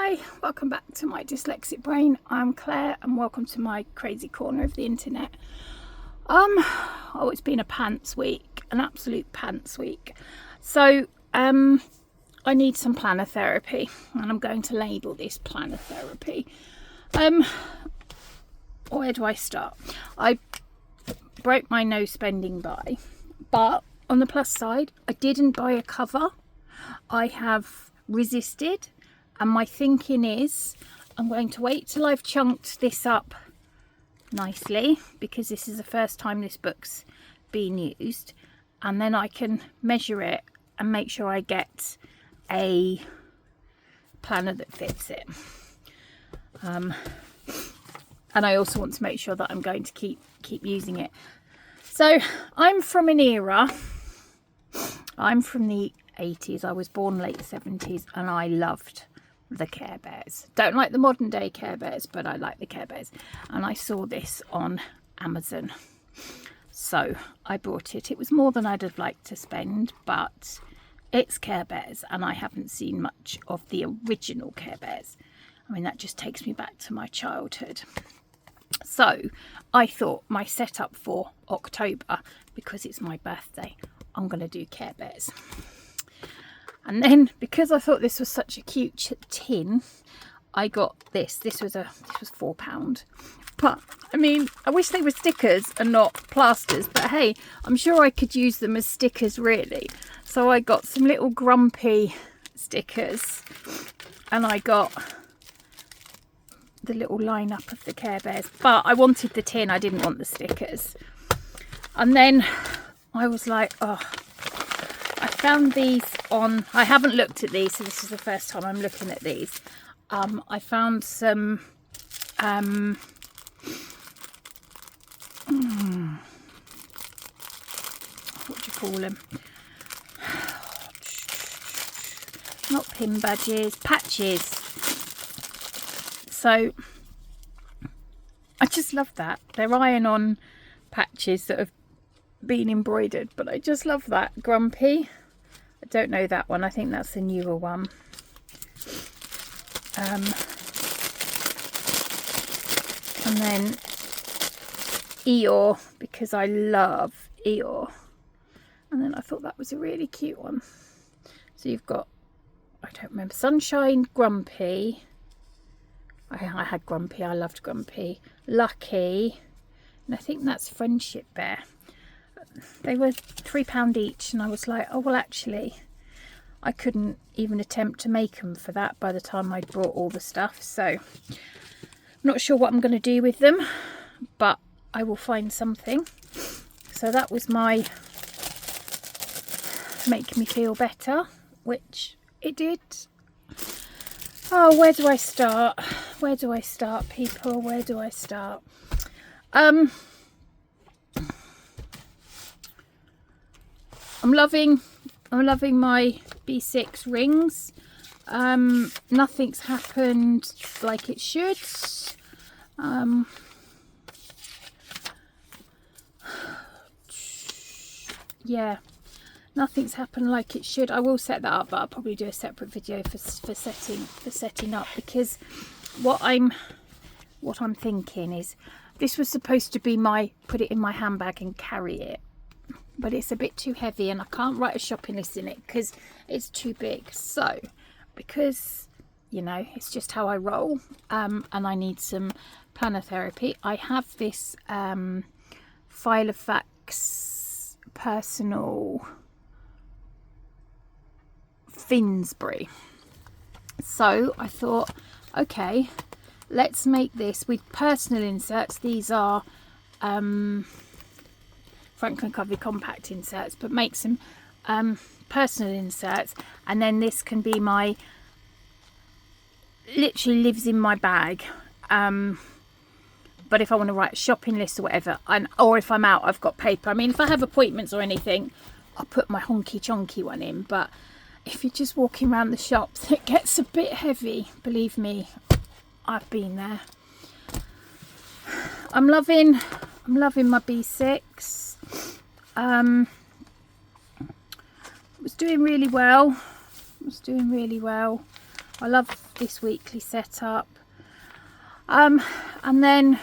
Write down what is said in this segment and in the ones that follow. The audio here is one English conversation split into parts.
Hi, welcome back to my dyslexic brain. I'm Claire and welcome to my crazy corner of the internet. It's been a pants week, an absolute pants week. So I need some planner therapy and I'm going to label this planner therapy. Where do I start? I broke my no spending buy, but on the plus side, I didn't buy a cover. I have resisted, and my thinking is I'm going to wait till I've chunked this up nicely, because this is the first time this book's been used, and then I can measure it and make sure I get a planner that fits it. And I also want to make sure that I'm going to keep using it. So I'm from an era, I'm from the 80s. I was born late 70s and I loved the Care Bears. Don't like the modern day Care Bears, but I like the Care Bears. And I saw this on Amazon. So I bought it. It was more than I'd have liked to spend, but it's Care Bears and I haven't seen much of the original Care Bears. I mean, that just takes me back to my childhood. So I thought my setup for October, because it's my birthday, I'm going to do Care Bears. And then, because I thought this was such a cute tin, I got this. This was £4. But I mean, I wish they were stickers and not plasters. But hey, I'm sure I could use them as stickers, really. So I got some little grumpy stickers, and I got the little lineup of the Care Bears. But I wanted the tin. I didn't want the stickers. And then I was like, oh. I found these on, I haven't looked at these, so this is the first time I'm looking at these. I found some, what do you call them? Not pin badges, patches. So, I just love that. They're iron-on patches that have been embroidered, but I just love that. Grumpy, I don't know that one. I think that's the newer one. And then Eeyore, because I love Eeyore. And then I thought that was a really cute one. So you've got, I don't remember, Sunshine, Grumpy. I had Grumpy, I loved Grumpy. Lucky, and I think that's Friendship Bear. They were £3 each, and I was like, oh well, actually I couldn't even attempt to make them for that by the time I'd brought all the stuff. So I'm not sure what I'm going to do with them, but I will find something. So that was my make me feel better, which it did. Oh, where do I start? Where do I start, people? Where do I start? I'm loving my B6 rings. Nothing's happened like it should. Yeah, nothing's happened like it should. I will set that up, but I'll probably do a separate video for setting up, because what I'm thinking is this was supposed to be my put it in my handbag and carry it. But it's a bit too heavy and I can't write a shopping list in it because it's too big. So, because, you know, it's just how I roll, and I need some planner therapy, I have this Filofax Personal Finsbury. So I thought, okay, let's make this with personal inserts. These are Franklin Covey compact inserts, but make some personal inserts, and then this can be my, literally lives in my bag, but if I want to write a shopping list or whatever, or if I'm out, I've got paper. I mean, if I have appointments or anything, I'll put my honky chonky one in, but if you're just walking around the shops, it gets a bit heavy. Believe me, I've been there. I'm loving my B6. Was doing really well. I love this weekly setup. And then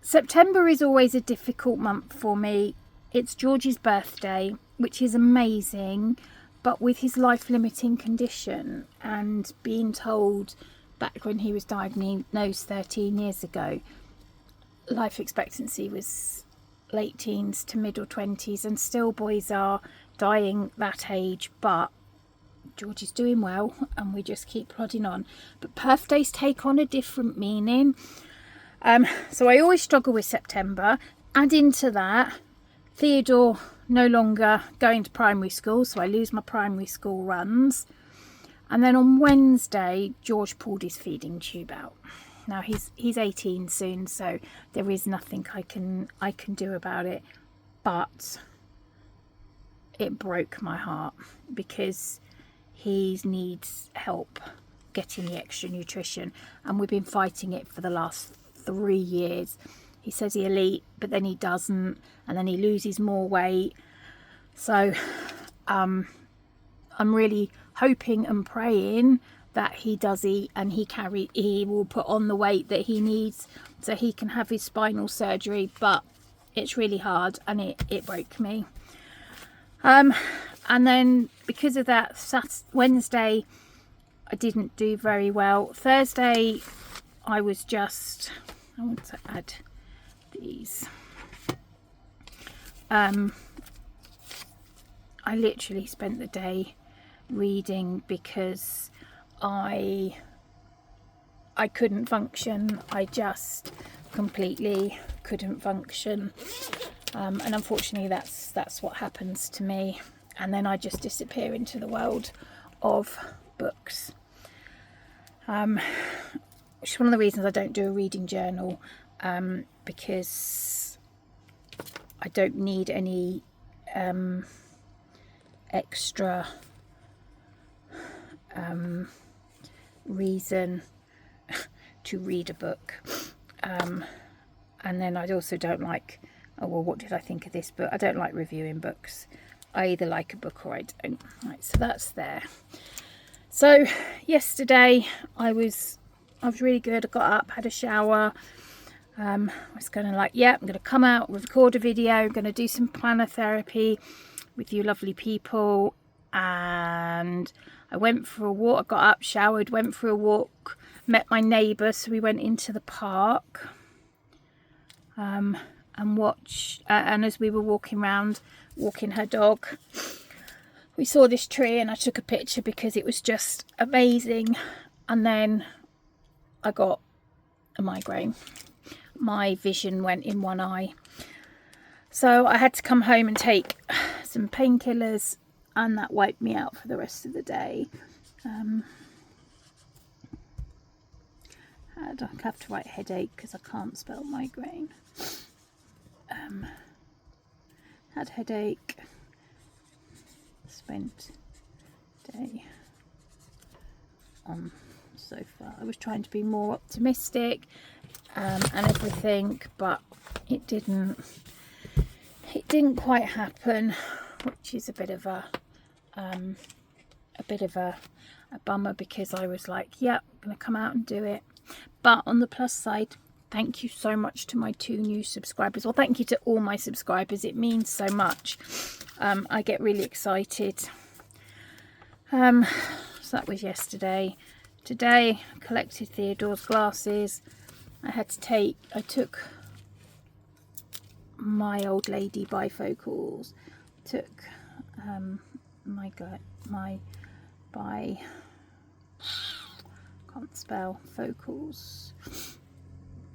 September is always a difficult month for me. It's George's birthday, which is amazing, but with his life-limiting condition and being told back when he was diagnosed 13 years ago, life expectancy was late teens to middle 20s, and still boys are dying that age, but George is doing well and we just keep plodding on. But birthdays take on a different meaning. So I always struggle with September. Add into that Theodore no longer going to primary school, so I lose my primary school runs. And then on Wednesday, George pulled his feeding tube out. Now he's 18 soon, so there is nothing I can do about it. But it broke my heart because he needs help getting the extra nutrition, and we've been fighting it for the last 3 years. He says he'll eat, but then he doesn't, and then he loses more weight. So I'm really hoping and praying that he does eat and he will put on the weight that he needs so he can have his spinal surgery. But it's really hard, and it broke me. And then because of that, Wednesday I didn't do very well. Thursday I want to add these. I literally spent the day reading because I couldn't function. I just completely couldn't function, and unfortunately that's what happens to me, and then I just disappear into the world of books, which is one of the reasons I don't do a reading journal, because I don't need any extra reason to read a book, and then I also don't like, oh well, what did I think of this book? I don't like reviewing books. I either like a book or I don't. Right, so that's there. So yesterday I was really good. I got up, had a shower. I was going to I'm going to come out, record a video. I'm going to do some planner therapy with you lovely people. And I went for a walk. I got up, showered, went for a walk, met my neighbour. So we went into the park and watched. And as we were walking her dog, we saw this tree and I took a picture because it was just amazing. And then I got a migraine. My vision went in one eye. So I had to come home and take some painkillers, and that wiped me out for the rest of the day. I have to write headache because I can't spell migraine. Had headache. Spent day on sofa. I was trying to be more optimistic and everything, but it didn't quite happen, which is a bit of a bummer, because I was like, yeah, I'm gonna come out and do it. But on the plus side, thank you so much to my 2 new subscribers. Well, thank you to all my subscribers. It means so much. I get really excited. So that was yesterday. Today, I collected Theodore's glasses. I took my old lady bifocals. Took can't spell focals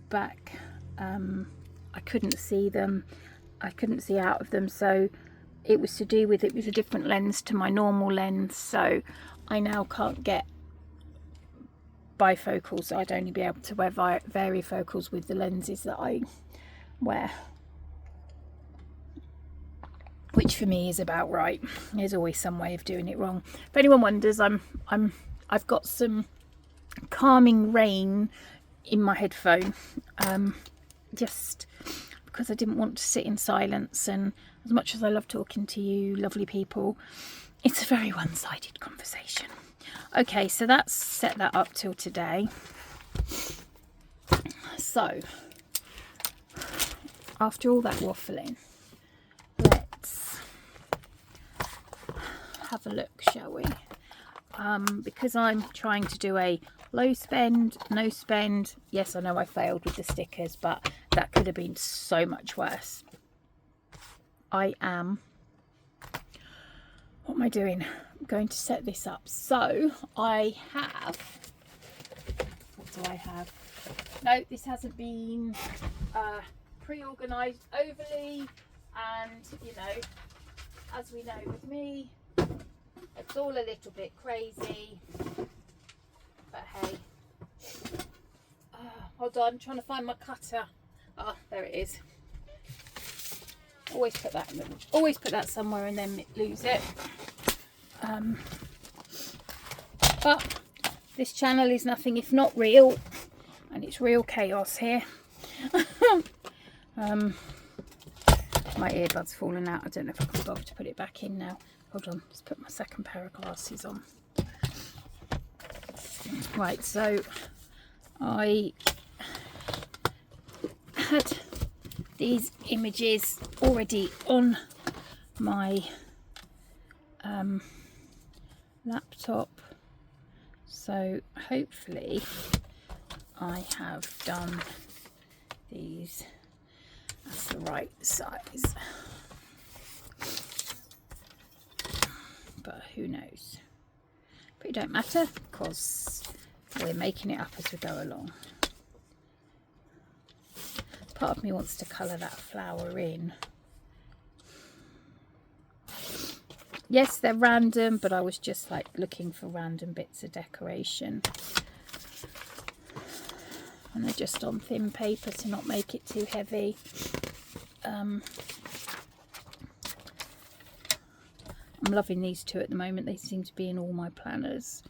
back. I couldn't see them. I couldn't see out of them, so it was to do with, it was a different lens to my normal lens, so I now can't get bifocals. I'd only be able to wear varifocals with the lenses that I wear, which for me is about right. There's always some way of doing it wrong. If anyone wonders, I've got some calming rain in my headphone, just because I didn't want to sit in silence, and as much as I love talking to you lovely people, it's a very one-sided conversation. Okay, so that's set that up till today. So after all that waffling, let's have a look, shall we? Because I'm trying to do a low spend, no spend. Yes, I know I failed with the stickers, but that could have been so much worse. What am I doing? I'm going to set this up. So I have, what do I have? No, this hasn't been pre-organised overly, and you know, as we know with me, it's all a little bit crazy, but hey. Hold on, I'm trying to find my cutter. Oh, there it is. Always put that somewhere and then lose it. But this channel is nothing if not real, and it's real chaos here. My earbud's fallen out. I don't know if I can bother to put it back in now. Hold on, let's put my second pair of glasses on. Right, so I had these images already on my laptop, so hopefully I have done these. That's the right size, but who knows? But it don't matter because we're making it up as we go along. Part of me wants to colour that flower in. Yes, they're random, but I was just like looking for random bits of decoration. And they're just on thin paper to not make it too heavy. I'm loving these two at the moment. They seem to be in all my planners.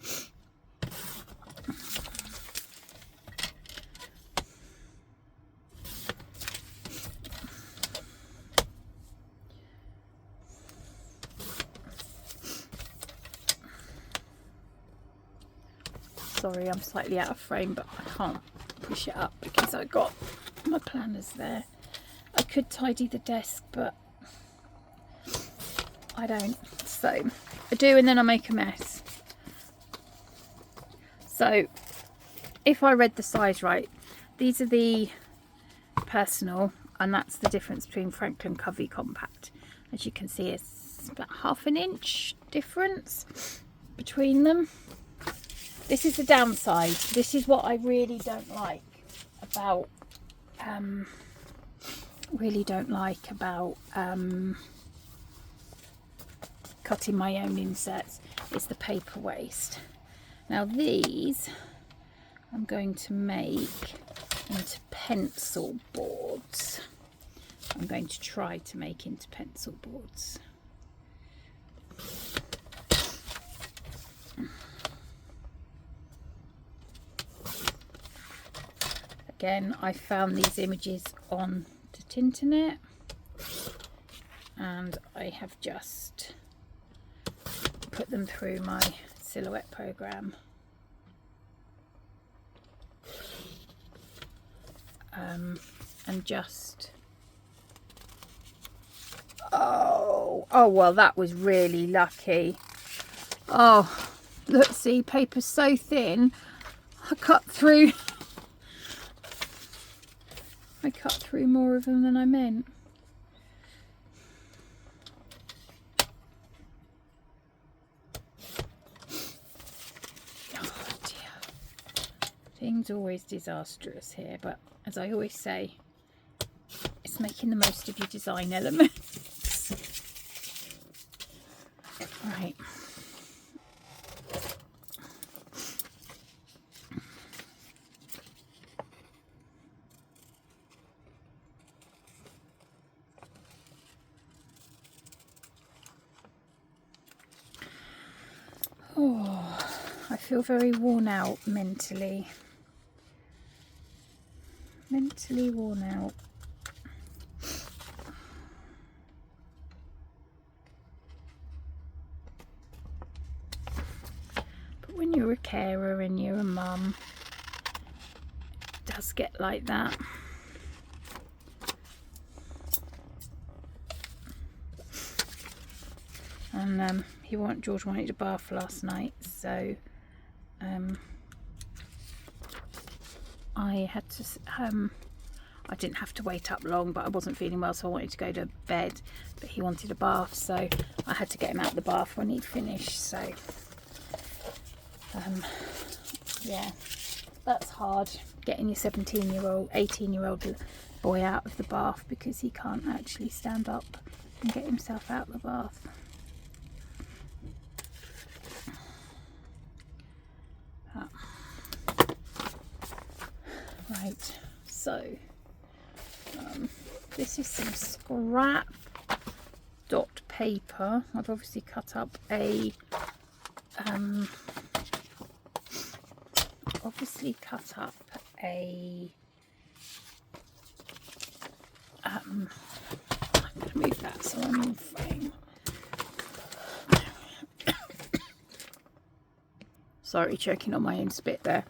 Sorry, I'm slightly out of frame, but I can't push it up because I got my planners there. I could tidy the desk, but I don't. So I do, and then I make a mess. So if I read the size right, these are the personal, and that's the difference between Franklin Covey Compact. As you can see, it's about ½ an inch difference between them. This is the downside. This is what I really don't like about cutting my own inserts, is the paper waste. Now these I'm going to make into pencil boards. I'm going to try to make into pencil boards. Again, I found these images on the Tinternet, and I have just put them through my Silhouette program. And just, oh well, that was really lucky. Oh, look, see, paper's so thin, I cut through more of them than I meant. Oh dear. Things are always disastrous here, but as I always say, it's making the most of your design elements. Right. Oh, I feel very worn out mentally. Mentally worn out. But when you're a carer and you're a mum, it does get like that. And George wanted a bath last night, so I had to I didn't have to wait up long, but I wasn't feeling well, so I wanted to go to bed, but he wanted a bath, so I had to get him out of the bath when he'd finished. So yeah, that's hard, getting your 17-year-old 18-year-old boy out of the bath because he can't actually stand up and get himself out of the bath. Right, so this is some scrap dot paper. I've obviously cut up a I'm going to move that so I'm in frame. Sorry, choking on my own spit there.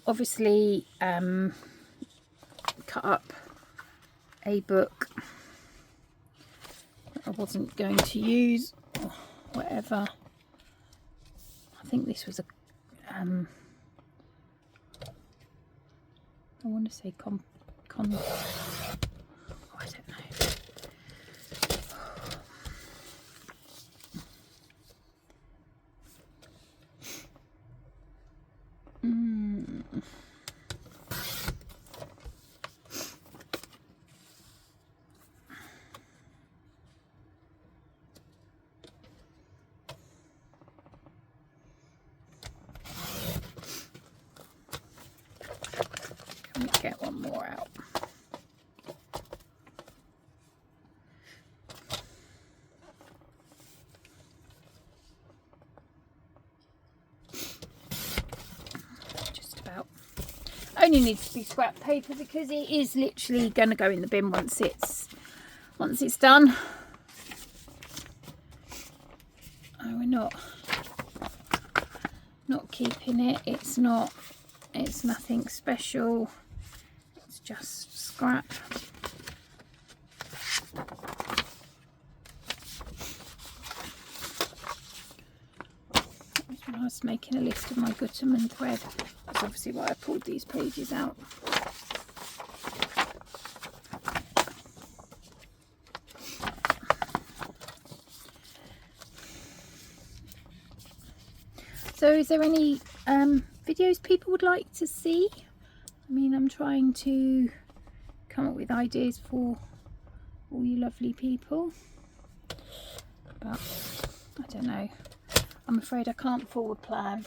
Obviously cut up a book that I wasn't going to use, or whatever. I think this was a I want to say oh, I don't know. Let me get one more out. Just about. Only needs to be scrap paper because it is literally going to go in the bin once it's done. Oh, we're not keeping it. It's nothing special. It's just scrap. I was making a list of my Gutermann thread. That's obviously why I pulled these pages out. So is there any videos people would like to see? I mean, I'm trying to come up with ideas for all you lovely people, but I don't know. I'm afraid I can't forward plan.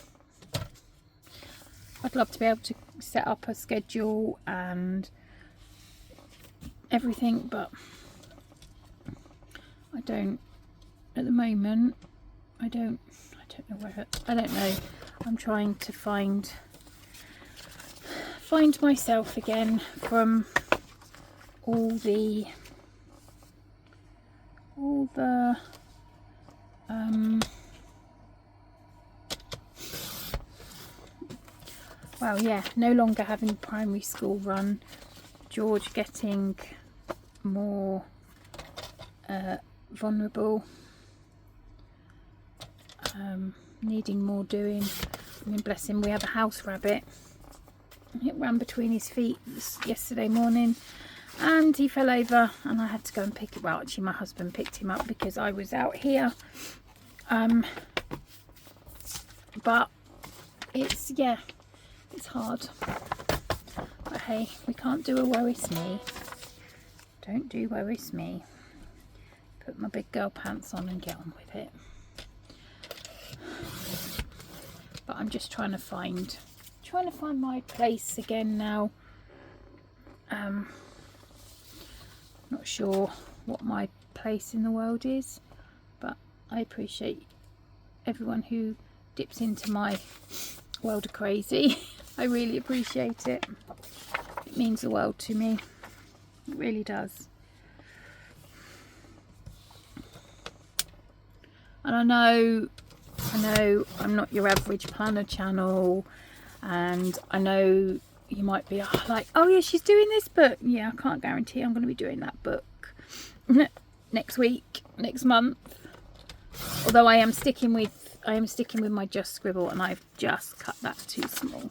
I'd love to be able to set up a schedule and everything, but I don't at the moment. I don't know where. I don't know. I'm trying to find myself again from all the well, yeah, no longer having primary school run, George getting more vulnerable, needing more doing. I mean, bless him, we have a house rabbit. It ran between his feet yesterday morning and he fell over and I had to go and pick it. Well, actually my husband picked him up because I was out here. But it's hard. But hey, we can't do a worries me. Don't do worries me. Put my big girl pants on and get on with it. But I'm just trying to find my place again now. Not sure what my place in the world is, but I appreciate everyone who dips into my world of crazy. I really appreciate it. It means the world to me. It really does. And I know I'm not your average planner channel, and I know you might be like, oh yeah, she's doing this book. Yeah, I can't guarantee I'm going to be doing that book next week, next month. Although I am sticking with my Just Scribble, and I've just cut that too small.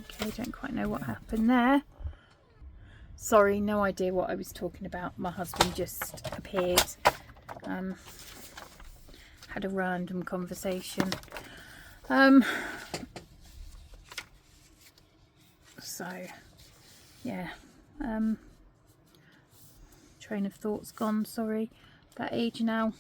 Okay, don't quite know what happened there. Sorry, no idea what I was talking about. My husband just appeared. Had a random conversation. So yeah, train of thought's gone, sorry. That age now.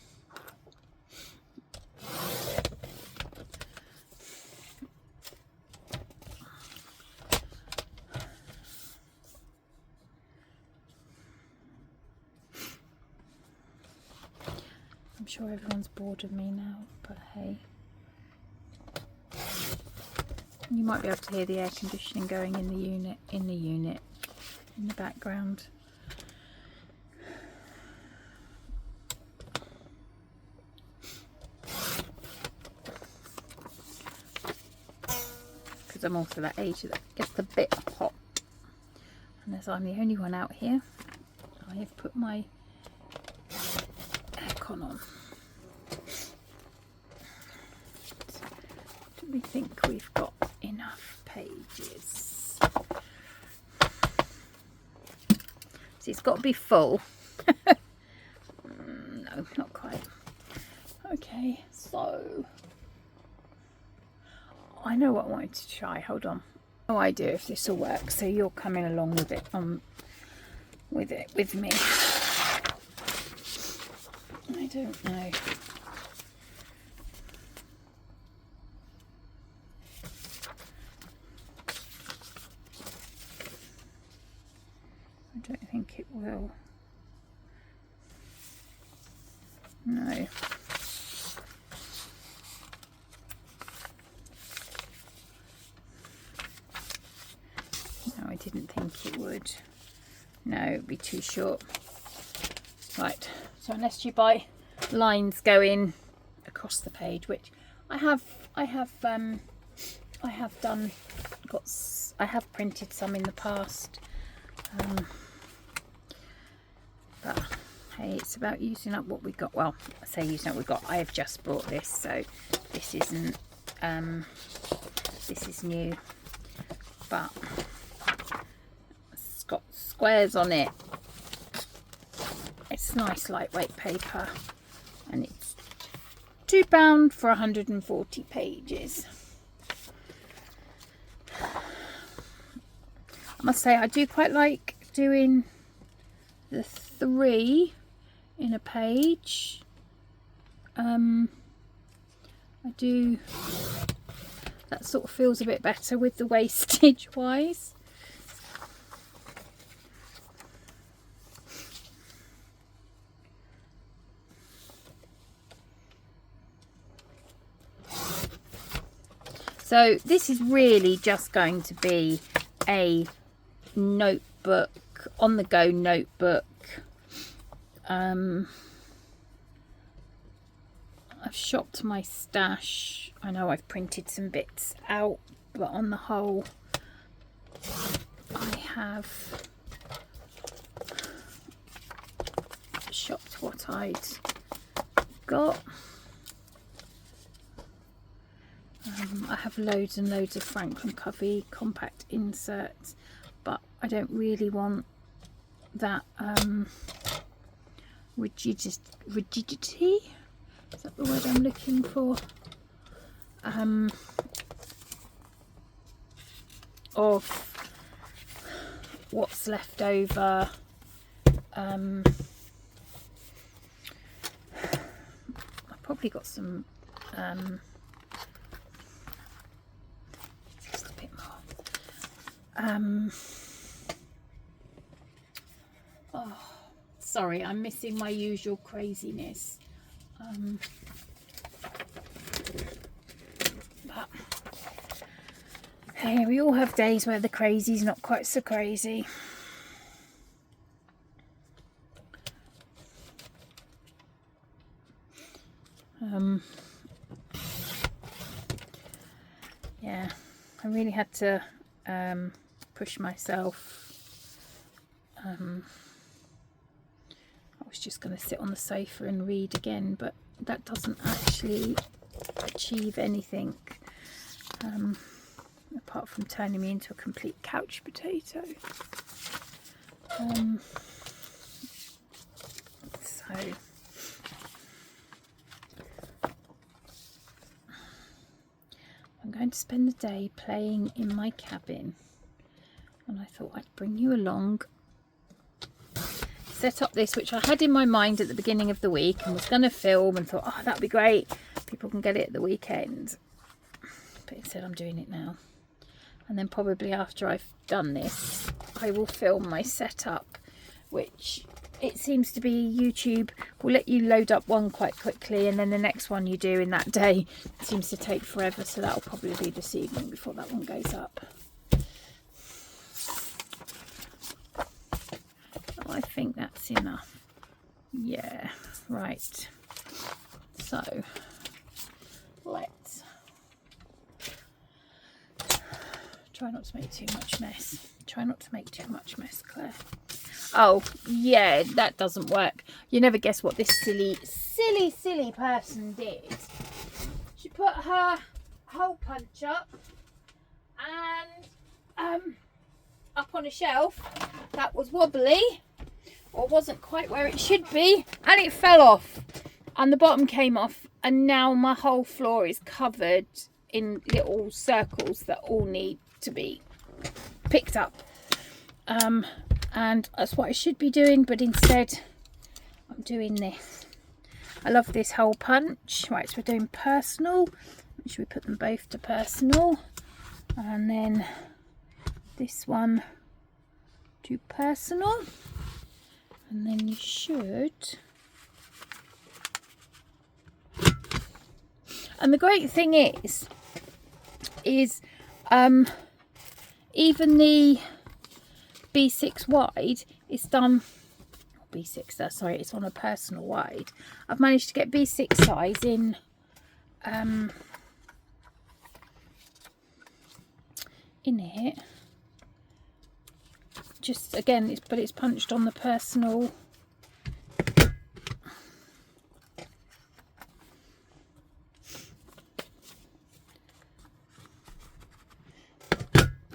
I'm sure everyone's bored of me now, but hey. You might be able to hear the air conditioning going in the background. Because I'm also that age that gets a bit hot. And as I'm the only one out here, I have put my aircon on. Do we think we've got enough pages? So it's got to be full. No, not quite. Okay, so I know what I wanted to try. Hold on. No idea if this will work, so you're coming along with it with me. I don't know. I don't think it will. No. No, I didn't think it would. No, it'd be too short. Right, so unless you buy lines going across the page, which I have printed some in the past, but hey, it's about using up what we got. Well, I say using up what we got. I have just bought this, so this isn't this is new, but it's got squares on it. It's nice lightweight paper, and it's £2 for 140 pages. I must say I do quite like doing the 3 in a page. I do, that sort of feels a bit better with the wastage wise. So this is really just going to be a notebook, on the go notebook. I've shopped my stash. I know I've printed some bits out, but on the whole I have shopped what I'd got. I have loads and loads of Franklin Covey compact inserts, but I don't really want that rigidity. Is that the word I'm looking for? Of what's left over. I've probably got some just a bit more. Oh, sorry, I'm missing my usual craziness. But hey, we all have days where the crazy's not quite so crazy. yeah, I really had to push myself. I was just going to sit on the sofa and read again, but that doesn't actually achieve anything apart from turning me into a complete couch potato. So I'm going to spend the day playing in my cabin, and I thought I'd bring you along, set up this, which I had in my mind at the beginning of the week and was going to film, and thought, oh, that'd be great, people can get it at the weekend, but instead I'm doing it now. And then probably after I've done this, I will film my setup, which it seems to be YouTube will let you load up one quite quickly, and then the next one you do in that day seems to take forever, so that'll probably be this evening before that one goes up. Oh, I think that's enough. Yeah, right. So let's try not to make too much mess. Try not to make too much mess, Claire. Oh, yeah, that doesn't work. You never guess what this silly person did. She put her hole punch up and up on a shelf that was wobbly, or wasn't quite where it should be, and it fell off and the bottom came off, and now my whole floor is covered in little circles that all need to be picked up. And that's what I should be doing, but instead I'm doing this. I love this hole punch. Right, so we're doing personal. Should we put them both to personal? And then this one to personal. And then you should. And the great thing is even the B6 wide is done, B6, sorry, it's on a personal wide. I've managed to get B6 size in it. Just again, but it's punched on the personal.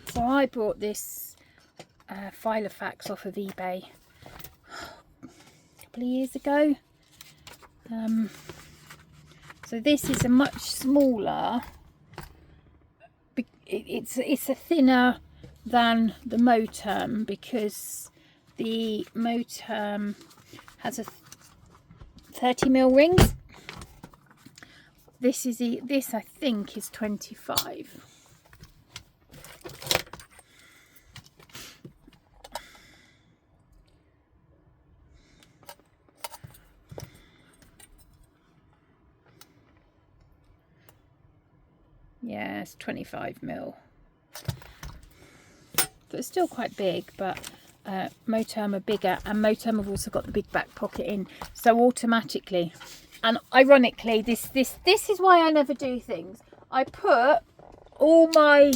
So I bought this Filofax off of eBay a couple of years ago. So this is a much smaller. It's a thinner than the Moterm, because the Moterm has a 30mm rings. This I think is 25. Yeah, it's 25mm. So it's still quite big, but Moterm are bigger, and Moterm have also got the big back pocket in, so automatically, and ironically, this is why I never do things. I put all my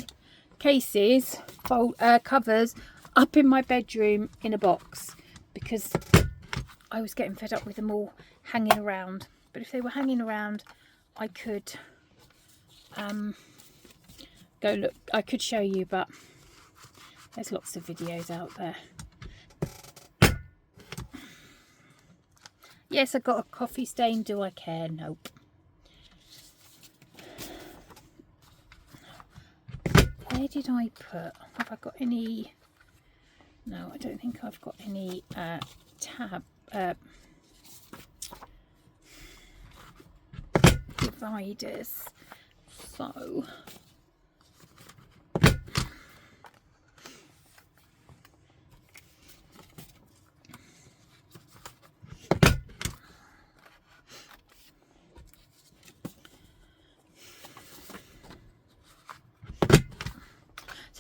cases, covers, up in my bedroom in a box, because I was getting fed up with them all hanging around. But if they were hanging around, I could go look. I could show you, but there's lots of videos out there. Yes, I got a coffee stain. Do I care? Nope. Where did I put? Have I got any? No, I don't think I've got any dividers. So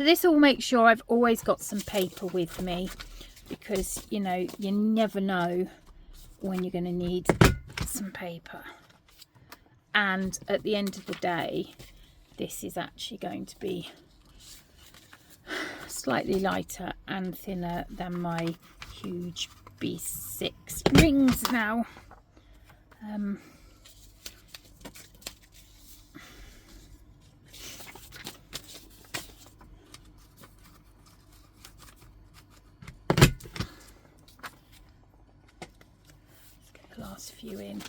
this will make sure I've always got some paper with me, because you know, you never know when you're going to need some paper. And at the end of the day, this is actually going to be slightly lighter and thinner than my huge B6 rings now. Let's get the last few in.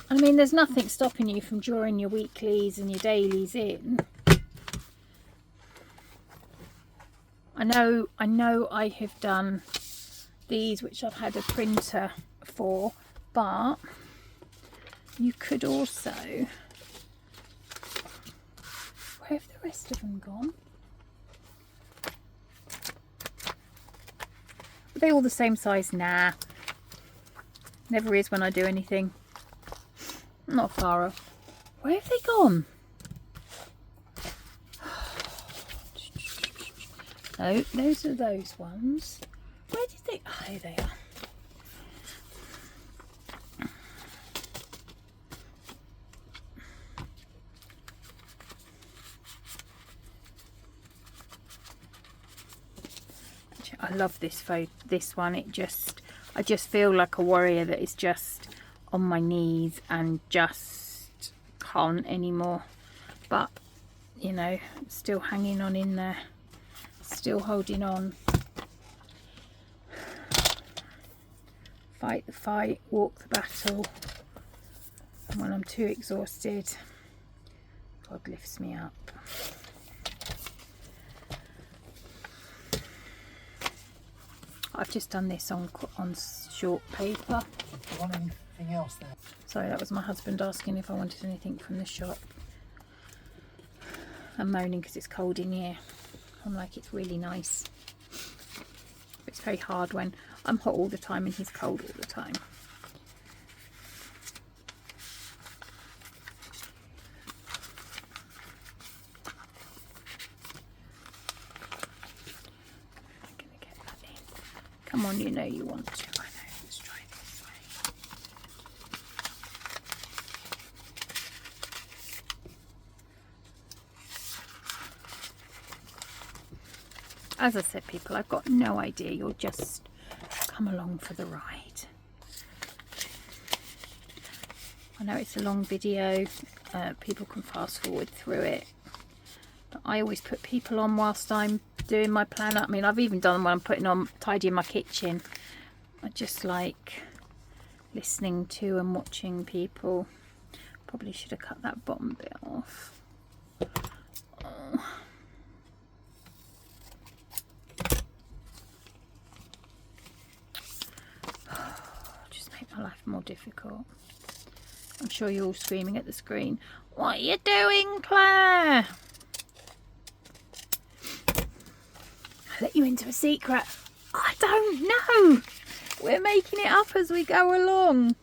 I mean, there's nothing stopping you from drawing your weeklies and your dailies in. I know I have done these which I've had a printer for, but you could also... Where have the rest of them gone? Are they all the same size? Nah. Never is when I do anything. Not far off. Where have they gone? No, those are those ones. Where did they... Oh, here they are. I love this one. I just feel like a warrior that is just on my knees and just can't anymore, but you know, still hanging on in there, still holding on. Fight the fight, walk the battle, and when I'm too exhausted, God lifts me up. I've just done this on short paper. Do you want anything else there? Sorry, that was my husband asking if I wanted anything from the shop. I'm moaning because it's cold in here. I'm like, it's really nice. It's very hard when I'm hot all the time and he's cold all the time. I'm gonna get that in. Come on, you know you want to. I know. Let's try this way. As I said, people, I've got no idea. You'll just come along for the ride. I know it's a long video. People can fast forward through it. But I always put people on whilst I'm doing my planner. I mean, I've even done when I'm putting on tidying my kitchen. I just like listening to and watching people. Probably should have cut that bottom bit off. Just make my life more difficult. I'm sure you're all screaming at the screen. What are you doing, Claire? I let you into a secret. I don't know. We're making it up as we go along.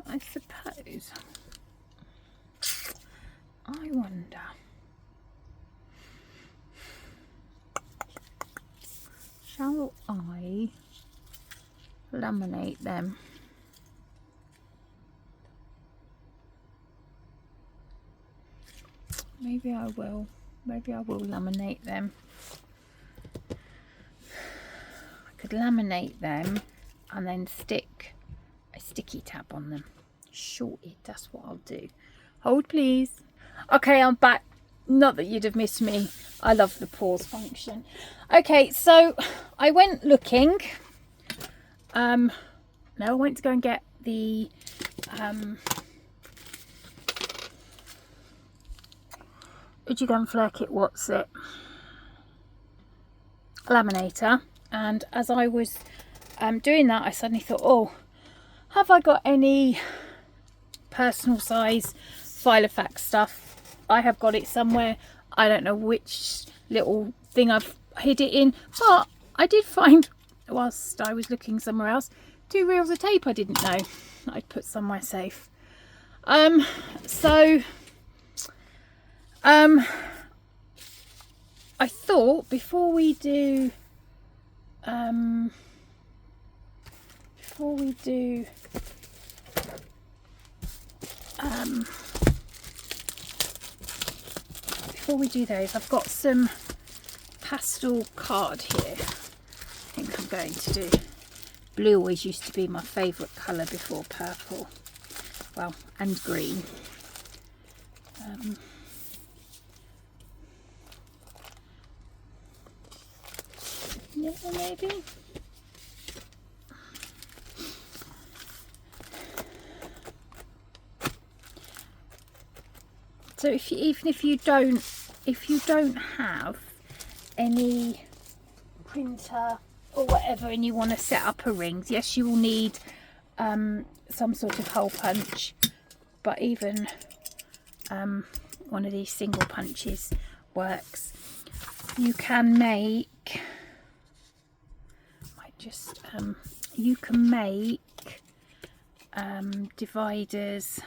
I suppose. I wonder. Shall I laminate them? Maybe I will. Maybe I will laminate them. I could laminate them and then stick a sticky tab on them. Shorted, that's what I'll do. Hold please. Okay, I'm back. Not that you'd have missed me. I love the pause function. Okay, so I went looking. No, I went to go and get the Ujigan Flare Kit. What's it? laminator, and as I was doing that, I suddenly thought, oh, have I got any personal size Filofax stuff? I have got it somewhere. I don't know which little thing I've hid it in, but I did find, whilst I was looking somewhere else, 2 reels of tape I didn't know I'd put somewhere safe. So I thought before we do those, I've got some pastel card here. I think I'm going to do. Blue always used to be my favourite colour before purple. Well, and green. Yellow maybe. So even if you don't have any printer or whatever, and you want to set up a ring, yes, you will need some sort of hole punch, but even one of these single punches works. You can make dividers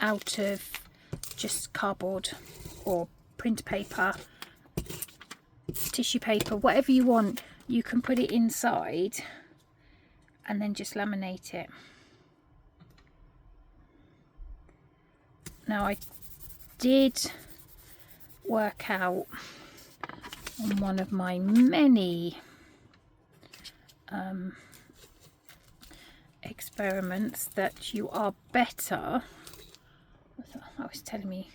out of just cardboard or printer paper, tissue paper, whatever you want. You can put it inside and then just laminate it. Now I did work out on one of my many experiments that you are better. I was telling me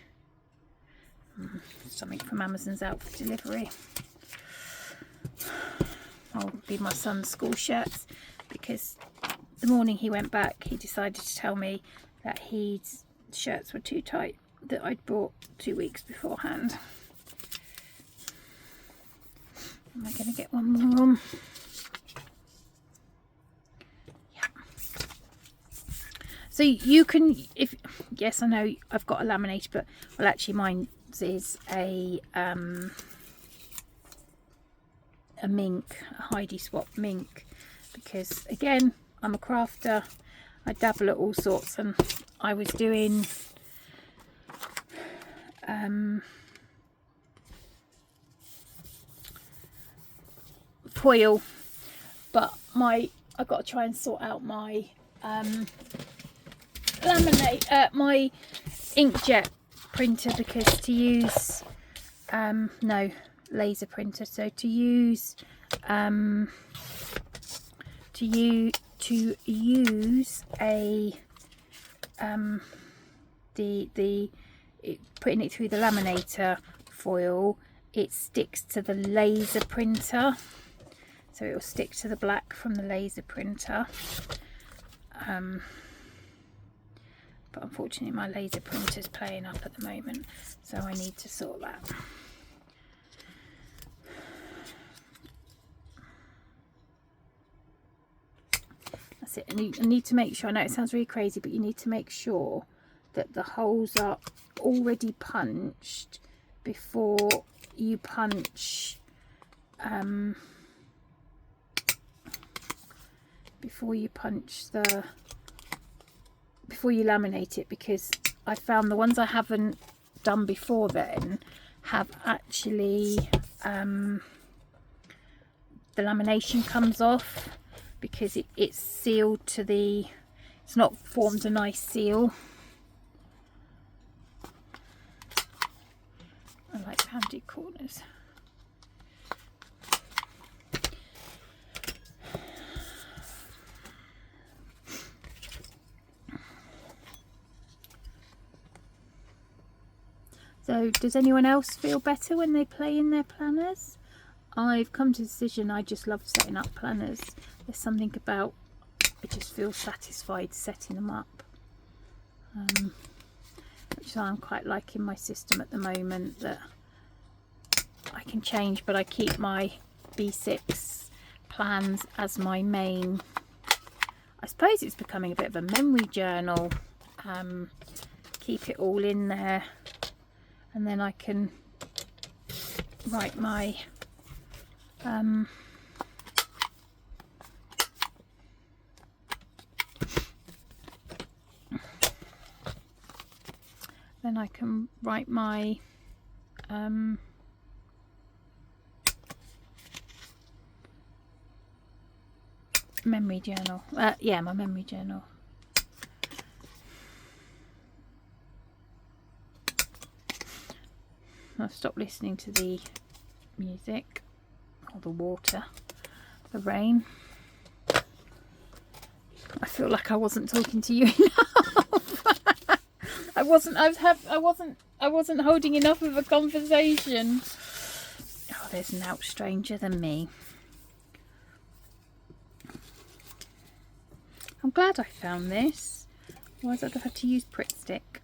something from Amazon's out for delivery. I'll be my son's school shirts, because the morning he went back he decided to tell me that his shirts were too tight that I'd bought 2 weeks beforehand. Am I going to get one more on? Yeah. So you can, yes, I know I've got a laminator, but well, actually mine is a mink, a Heidi Swap mink, because again, I'm a crafter. I dabble at all sorts, and I was doing foil, but I've got to try and sort out my my inkjet printer, because to use no laser printer, so to use a putting it through the laminator foil, it sticks to the laser printer, so it will stick to the black from the laser printer. But unfortunately my laser printer is playing up at the moment, so I need to sort that. That's it. And you need to make sure, I know it sounds really crazy, but you need to make sure that the holes are already punched before you punch before you laminate it, because I found the ones I haven't done before then have actually the lamination comes off, because it's sealed to it's not formed a nice seal. I like rounded corners. So does anyone else feel better when they play in their planners? I've come to the decision I just love setting up planners. There's something about, I just feel satisfied setting them up, which I'm quite liking my system at the moment, that I can change, but I keep my B6 plans as my main. I suppose it's becoming a bit of a memory journal. Keep it all in there, and then I can write my memory journal. Yeah, my memory journal. I've stopped listening to the music or the water, the rain. I feel like I wasn't talking to you enough. I wasn't holding enough of a conversation. Oh, there's an out stranger than me. I'm glad I found this. Otherwise I'd have had to use Pritt Stick.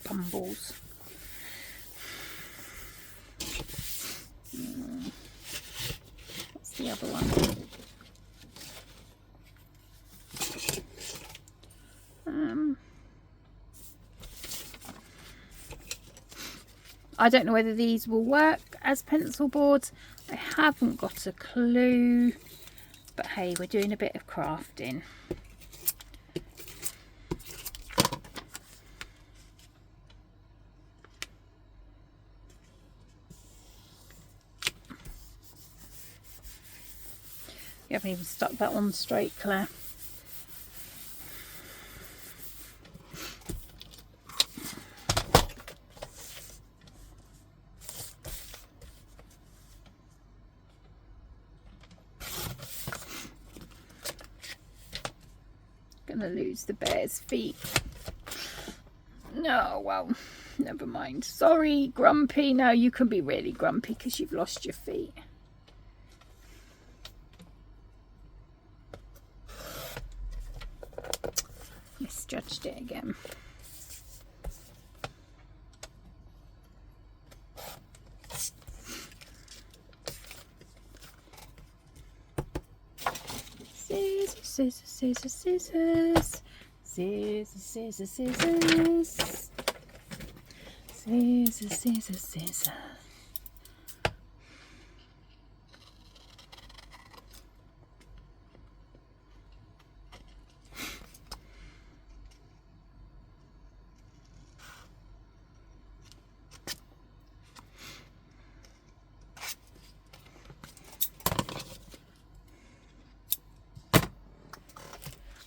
Bumbles. What's the other one? I don't know whether these will work as pencil boards. I haven't got a clue. But hey, we're doing a bit of crafting. You haven't even stuck that on straight, Claire. Gonna lose the bear's feet. No, well, never mind. Sorry, Grumpy. No, you can be really grumpy because you've lost your feet. Misjudged it again. Scissors, scissors, scissors, scissors, scissors, scissors, scissors, scissors, scissors.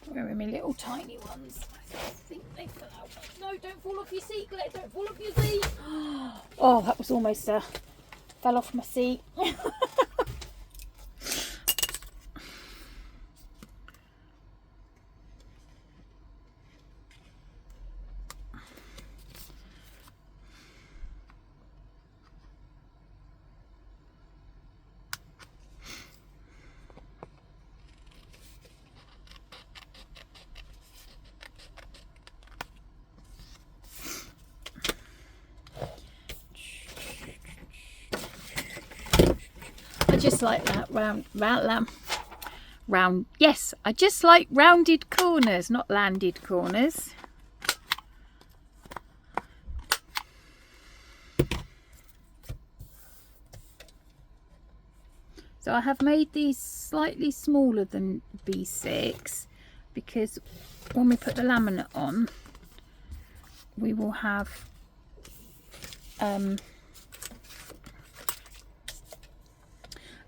Where are my little tiny ones? I think they fell out. No, don't fall off your seat, Claire. Don't fall off your seat. Oh, that was almost fell off my seat. I just like that round. Yes, I just like rounded corners, not landed corners. So I have made these slightly smaller than B6 because when we put the laminate on, we will have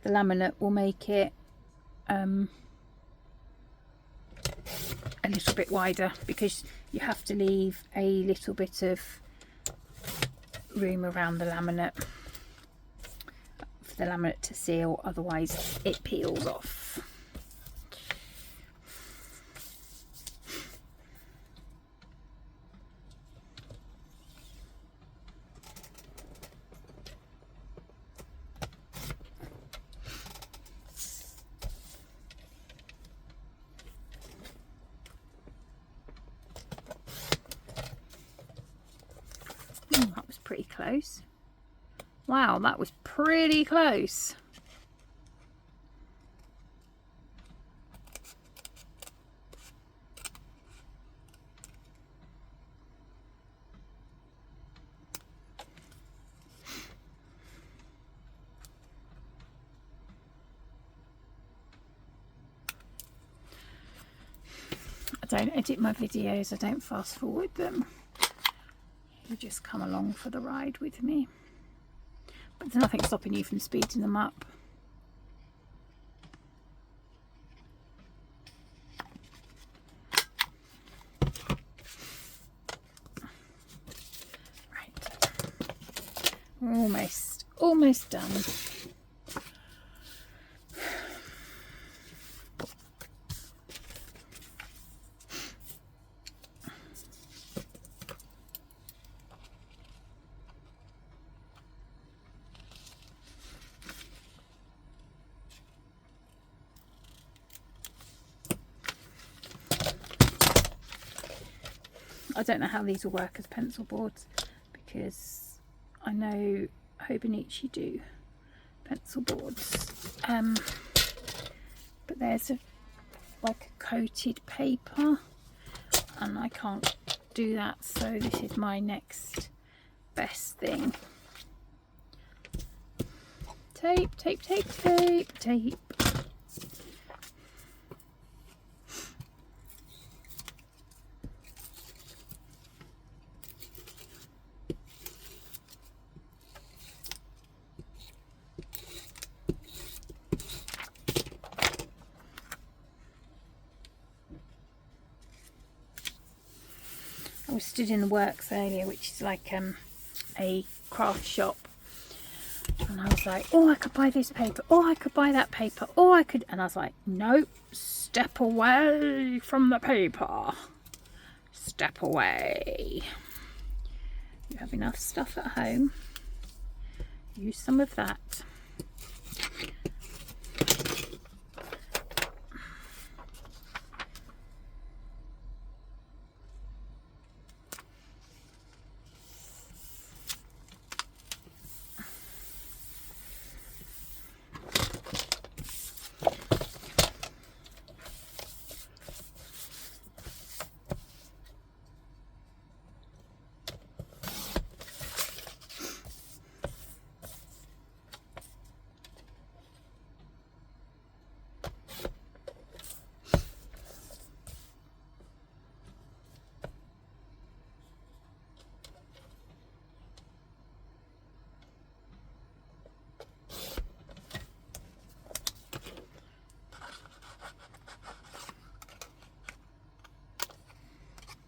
the laminate will make it a little bit wider because you have to leave a little bit of room around the laminate for the laminate to seal, otherwise it peels off. pretty close. Wow, that was pretty close. I don't edit my videos, I don't fast forward them. You just come along for the ride with me. But there's nothing stopping you from speeding them up. Right. We're almost done. I don't know how these will work as pencil boards, because I know Hobonichi do pencil boards, but there's like a coated paper and I can't do that, so this is my next best thing. Tape, tape, tape, tape, tape. I was stood in the works earlier, which is like a craft shop, and I was like, oh, I could buy this paper, oh, I could buy that paper, oh, I could, and I was like, no, step away from the paper, step away. You have enough stuff at home, use some of that.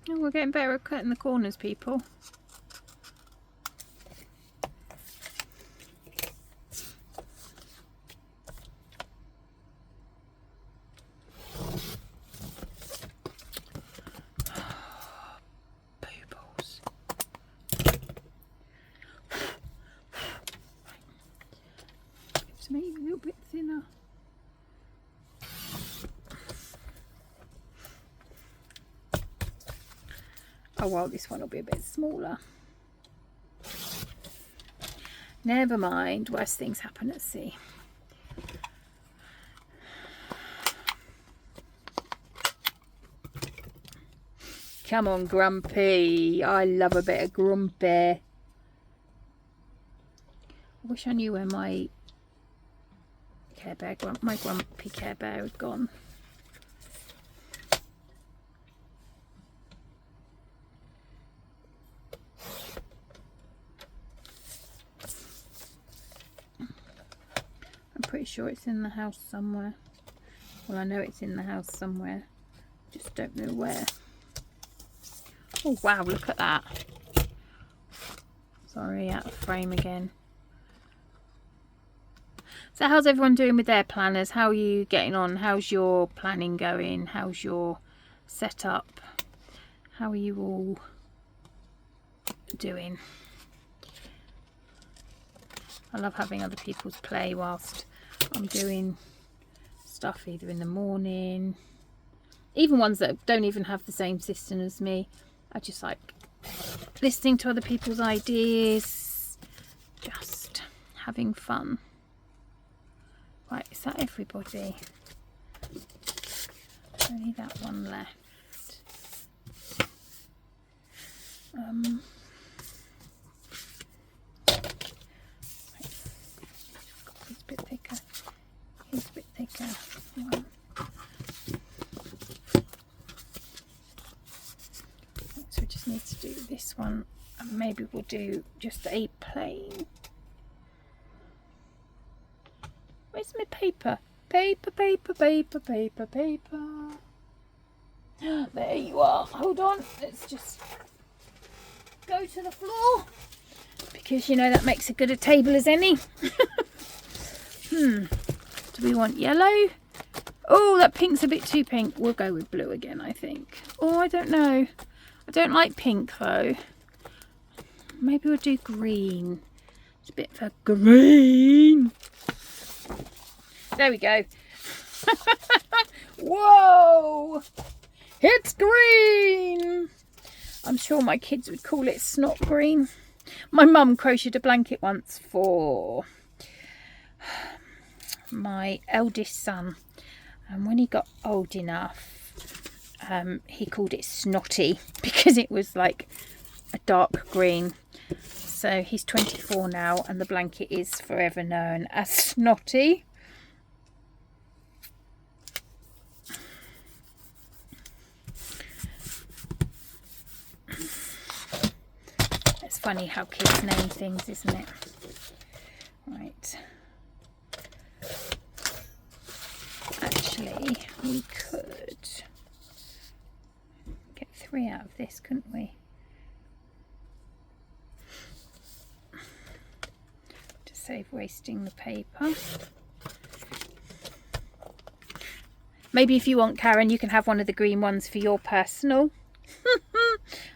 Oh, we're getting better at cutting the corners, people. Pooples. It's maybe a little bit thinner. Oh well, this one will be a bit smaller. Never mind, worse things happen at sea. Come on, Grumpy. I love a bit of Grumpy. I wish I knew where my Care Bear, my Grumpy Care Bear had gone. I'm pretty sure it's in the house somewhere. Well, I know it's in the house somewhere. Just don't know where. Oh wow, look at that. Sorry, out of frame again. So how's everyone doing with their planners? How are you getting on? How's your planning going? How's your setup? How are you all doing? I love having other people's play whilst I'm doing stuff, either in the morning, even ones that don't even have the same system as me. I just like listening to other people's ideas, just having fun. Right, is that everybody? Only that one left. He's a bit thicker. He's a bit thicker. One. So we just need to do this one, and maybe we'll do just a plain. Where's my paper? Paper, paper, paper, paper, paper. There you are. Hold on. Let's just go to the floor, because you know that makes as good a table as any. Do we want yellow? Oh, that pink's a bit too pink. We'll go with blue again, I think. Oh, I don't know. I don't like pink though. Maybe we'll do green. It's a bit of a green. There we go. Whoa! It's green! I'm sure my kids would call it snot green. My mum crocheted a blanket once for my eldest son, and when he got old enough, he called it snotty because it was like a dark green. So he's 24 now, and the blanket is forever known as snotty. It's funny how kids name things, isn't it? Right. Actually, we could get 3 out of this, couldn't we? To save wasting the paper. Maybe if you want, Karen, you can have one of the green ones for your personal.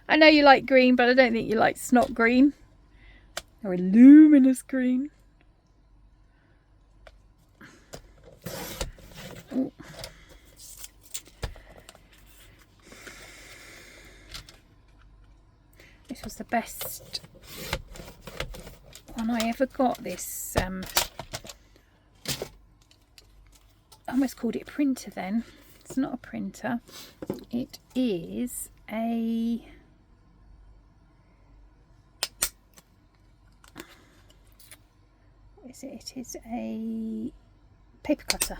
I know you like green, but I don't think you like snot green or a luminous green. Ooh. This was the best one I ever got. This I almost called it a printer then. It's not a printer. It is a what is it? It is a paper cutter.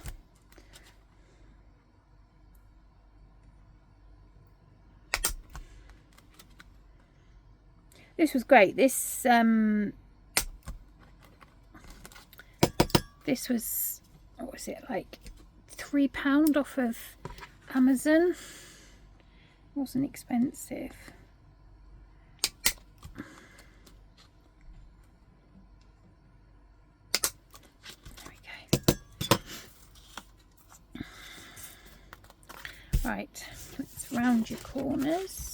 This was great. This was, what was it, like £3 off of Amazon. It wasn't expensive. There we go. Right, let's round your corners.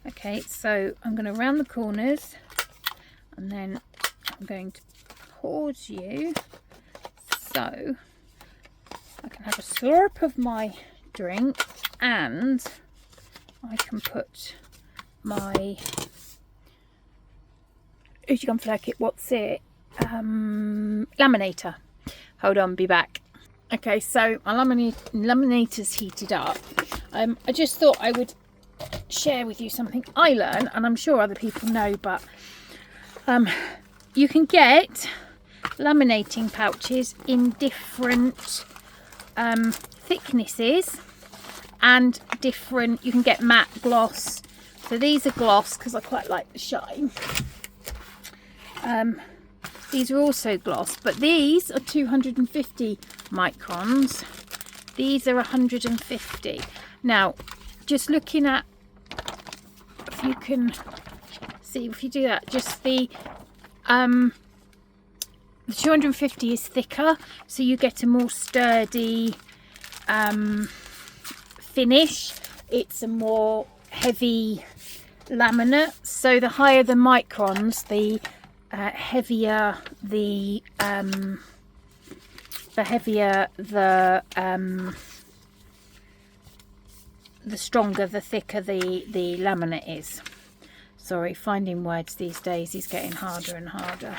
Okay, so I'm going to round the corners, and then I'm going to pause you so I can have a slurp of my drink, and I can put my what's it? Laminator. Hold on, be back. Okay, so my laminator's heated up. I just thought I would share with you something I learned, and I'm sure other people know, but you can get laminating pouches in different thicknesses and different. You can get matte, gloss. So these are gloss because I quite like the shine. These are also gloss, but these are 250 microns. These are 150. Now, just looking at, if you can see, if you do that, just the 250 is thicker, so you get a more sturdy finish. It's a more heavy laminate, so the higher the microns, the heavier the stronger, the thicker the laminate is. Sorry, finding words these days is getting harder and harder.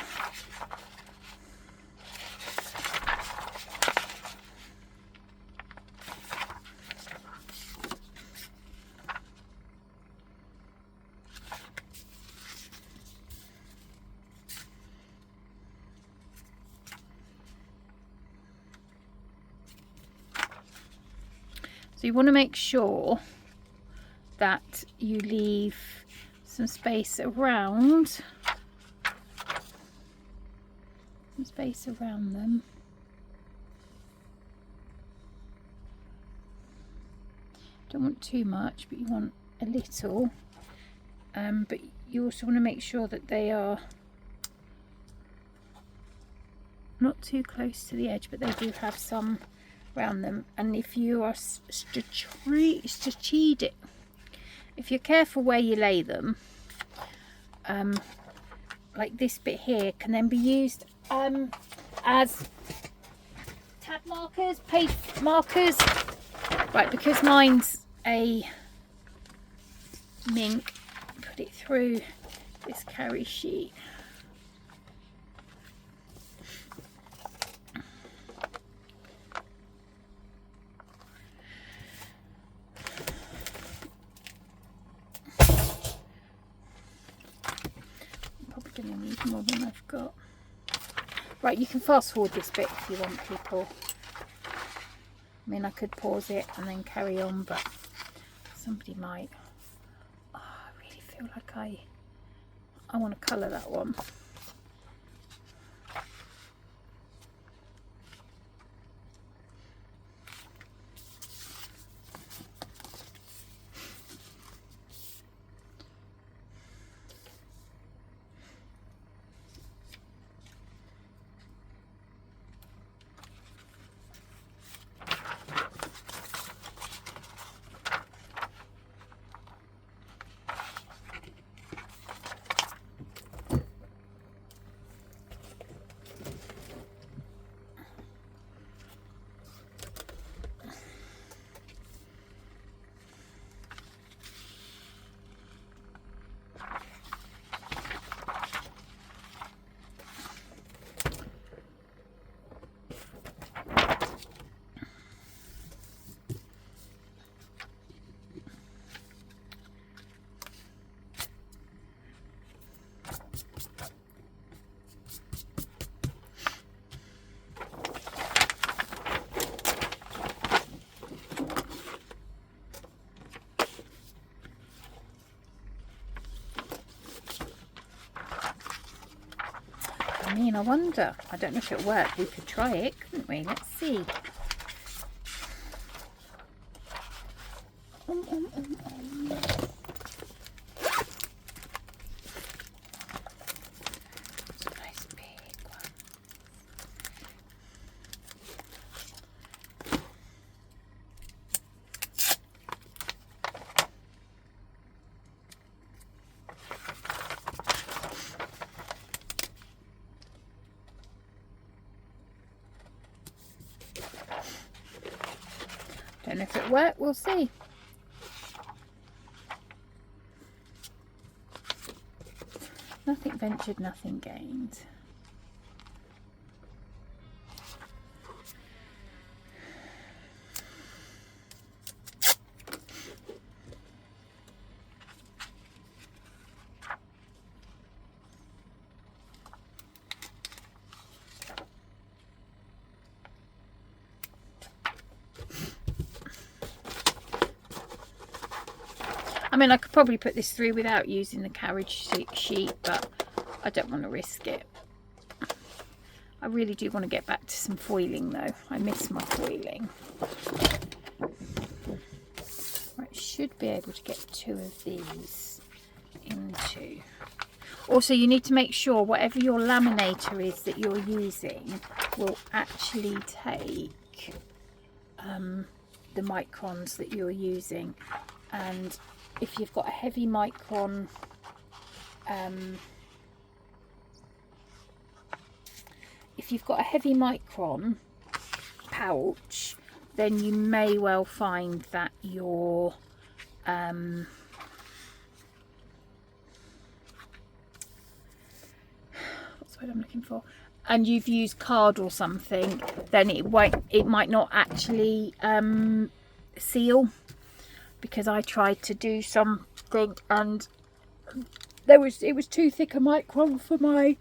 So you want to make sure that you leave some space around them. Don't want too much, but you want a little. But you also want to make sure that they are not too close to the edge, but they do have some around them. And if you are strategic, if you're careful where you lay them, like this bit here can then be used as tab markers, page markers. Right, because mine's a mink, put it through this carry sheet. Going to need more than I've got. Right, you can fast forward this bit if you want, people. I mean, I could pause it and then carry on, but somebody might. Oh, I really feel like I want to colour that one. I mean, I wonder. I don't know if it worked. We could try it, couldn't we? Let's see. It's a nice big one. Don't know if it worked, we'll see. Nothing ventured, nothing gained. I mean, I could probably put this through without using the carriage sheet, but I don't want to risk it. I really do want to get back to some foiling though. I miss my foiling. Right, should be able to get 2 of these into. Also, you need to make sure whatever your laminator is that you're using will actually take the microns that you're using. And if you've got a heavy micron pouch, then you may well find that your what's the word I'm looking for, and you've used card or something, then it might not actually seal, because I tried to do something and it was too thick a micron for my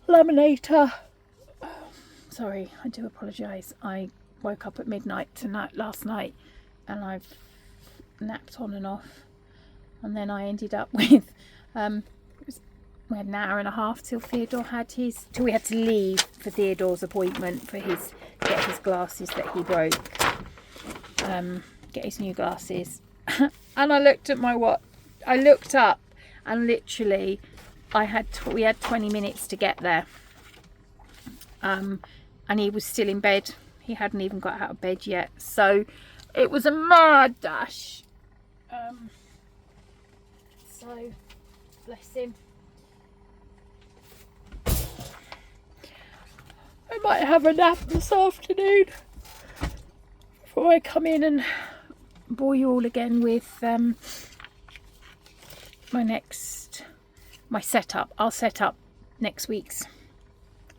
laminator. Sorry, I do apologise. I woke up at midnight last night, and I've napped on and off, and then I ended up with we had an hour and a half till Theodore had till we had to leave for Theodore's appointment for get his glasses that he broke, get his new glasses. And I looked at my watch. I looked up, and literally we had 20 minutes to get there, and he was still in bed. He hadn't even got out of bed yet, so it was a mad dash. So bless him. I might have a nap this afternoon before I come in and bore you all again with my setup. I'll set up next week's,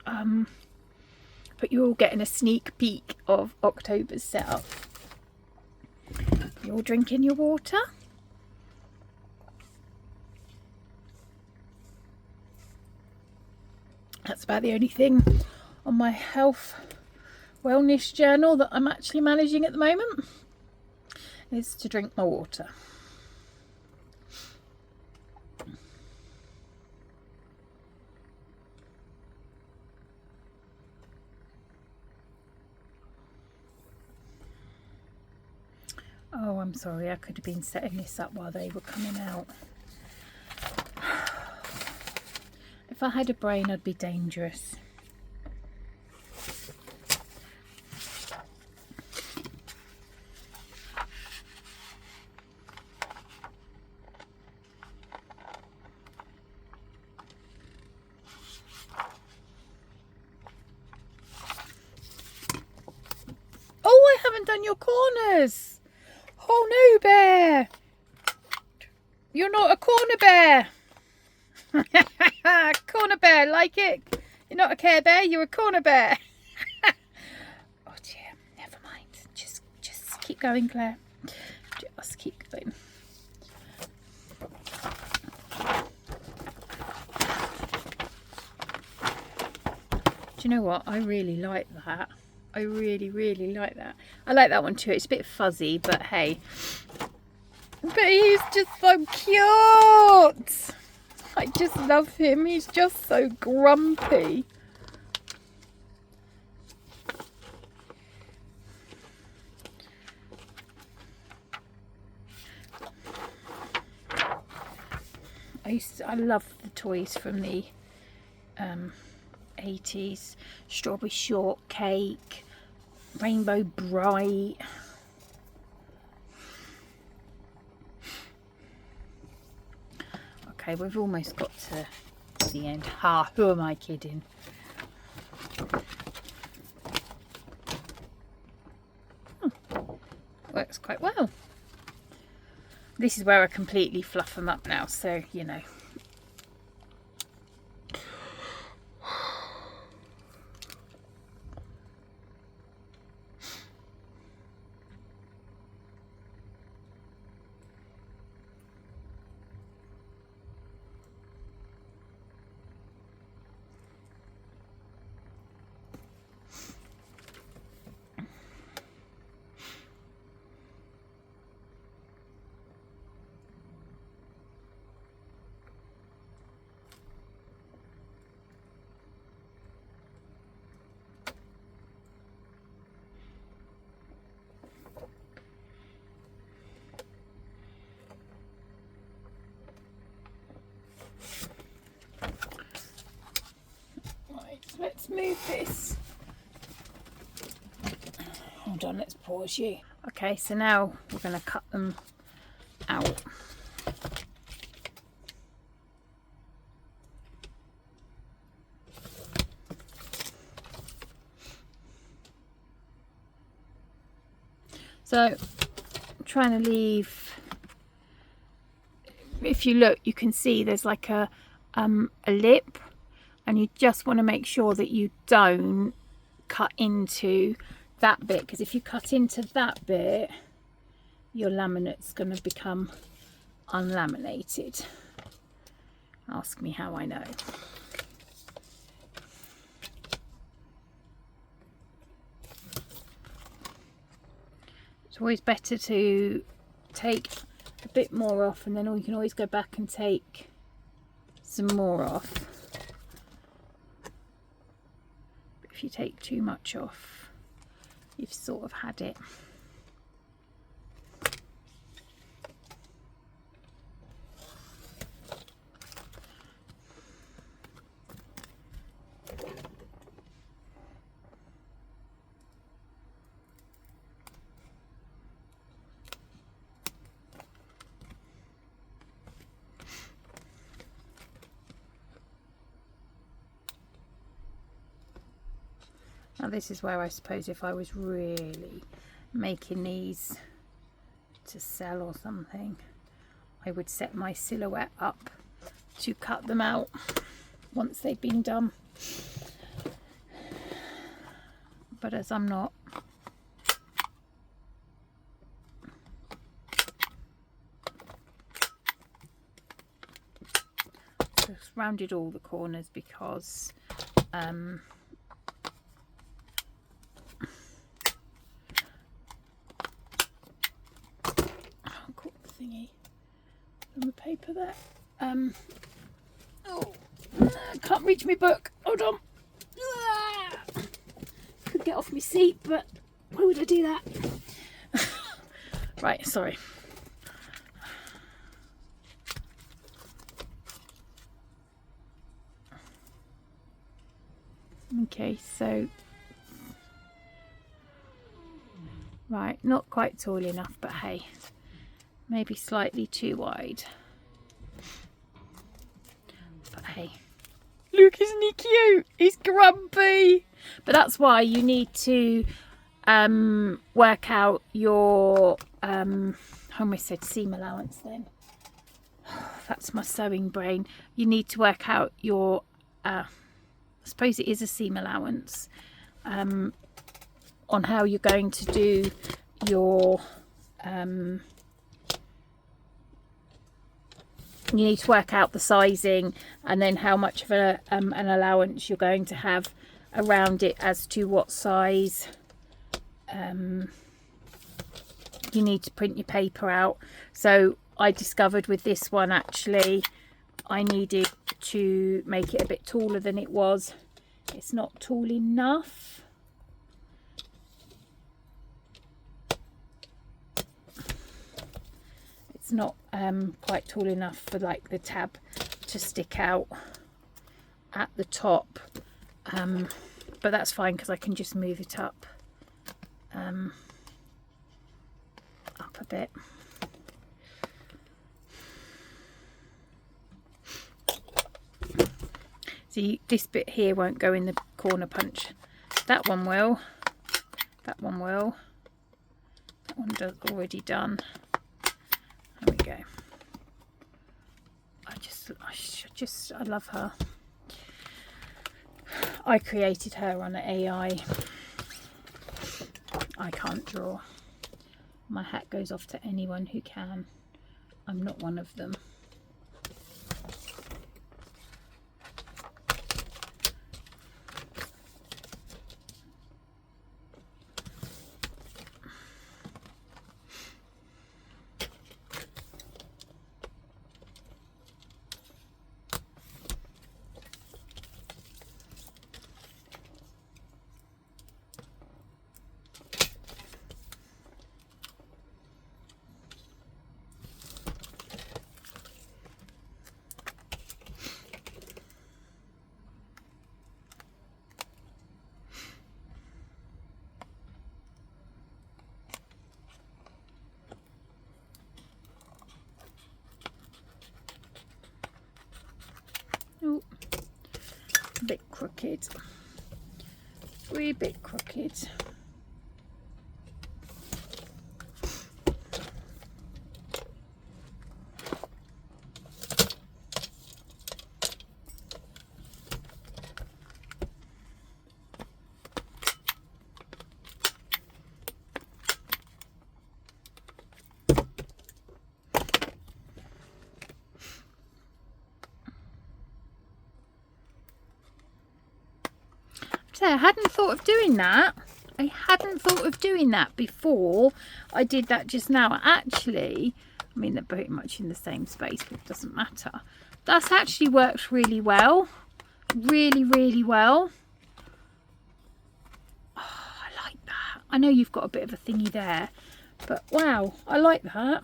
but you're all getting a sneak peek of October's setup. You're drinking your water. That's about the only thing on my health wellness journal that I'm actually managing at the moment, is to drink my water. Oh, I'm sorry, I could have been setting this up while they were coming out. If I had a brain, I'd be dangerous. Oh, I haven't done your corners. Oh no, Bear. You're not a corner bear. Corner bear, like it. You're not a Care Bear, you're a corner bear. Oh dear, never mind. Just keep going, Claire. Just keep going. Do you know what? I really like that. I really, really like that. I like that one too. It's a bit fuzzy, but hey. But he's just so cute. I just love him. He's just so grumpy. I love the toys from the 80s. Strawberry Shortcake, Rainbow Bright. Okay, we've almost got to the end. Who am I kidding? Works quite well. This is where I completely fluff them up now, so you know. Let's move this. Hold on, let's pause you. Okay, so now we're going to cut them out. So I'm trying to leave, if you look, you can see there's like a lip. and you just want to make sure that you don't cut into that bit, because if you cut into that bit, your laminate's going to become unlaminated. Ask me how I know. It's always better to take a bit more off, and then you can always go back and take some more off. But if you take too much off, you've sort of had it. Now this is where I suppose if I was really making these to sell or something, I would set my silhouette up to cut them out once they've been done. But as I'm not, just rounded all the corners because thingy on the paper there. Oh, I can't reach my book. Hold on. Could get off my seat, but why would I do that? Right, sorry. Okay, so right, not quite tall enough, but hey, maybe slightly too wide. But hey, look, isn't he cute? He's grumpy. But that's why you need to work out your I almost said seam allowance then. That's my sewing brain. You need to work out your I suppose it is a seam allowance on how you're going to do your you need to work out the sizing and then how much of an allowance you're going to have around it as to what size you need to print your paper out. So I discovered with this one, actually I needed to make it a bit taller than it was. It's not tall enough. It's not quite tall enough for like the tab to stick out at the top, but that's fine because I can just move it up a bit. See, this bit here won't go in the corner punch. That one will. That one will. That one does already done. There we go. I love her. I created her on AI. I can't draw. My hat goes off to anyone who can. I'm not one of them. Oh, a bit crooked. Wee bit crooked. So I hadn't thought of doing that. I hadn't thought of doing that before I did that just now. Actually, I mean, they're pretty much in the same space, but it doesn't matter. That's actually worked really well. Really, really well. Oh, I like that. I know you've got a bit of a thingy there, but wow, I like that.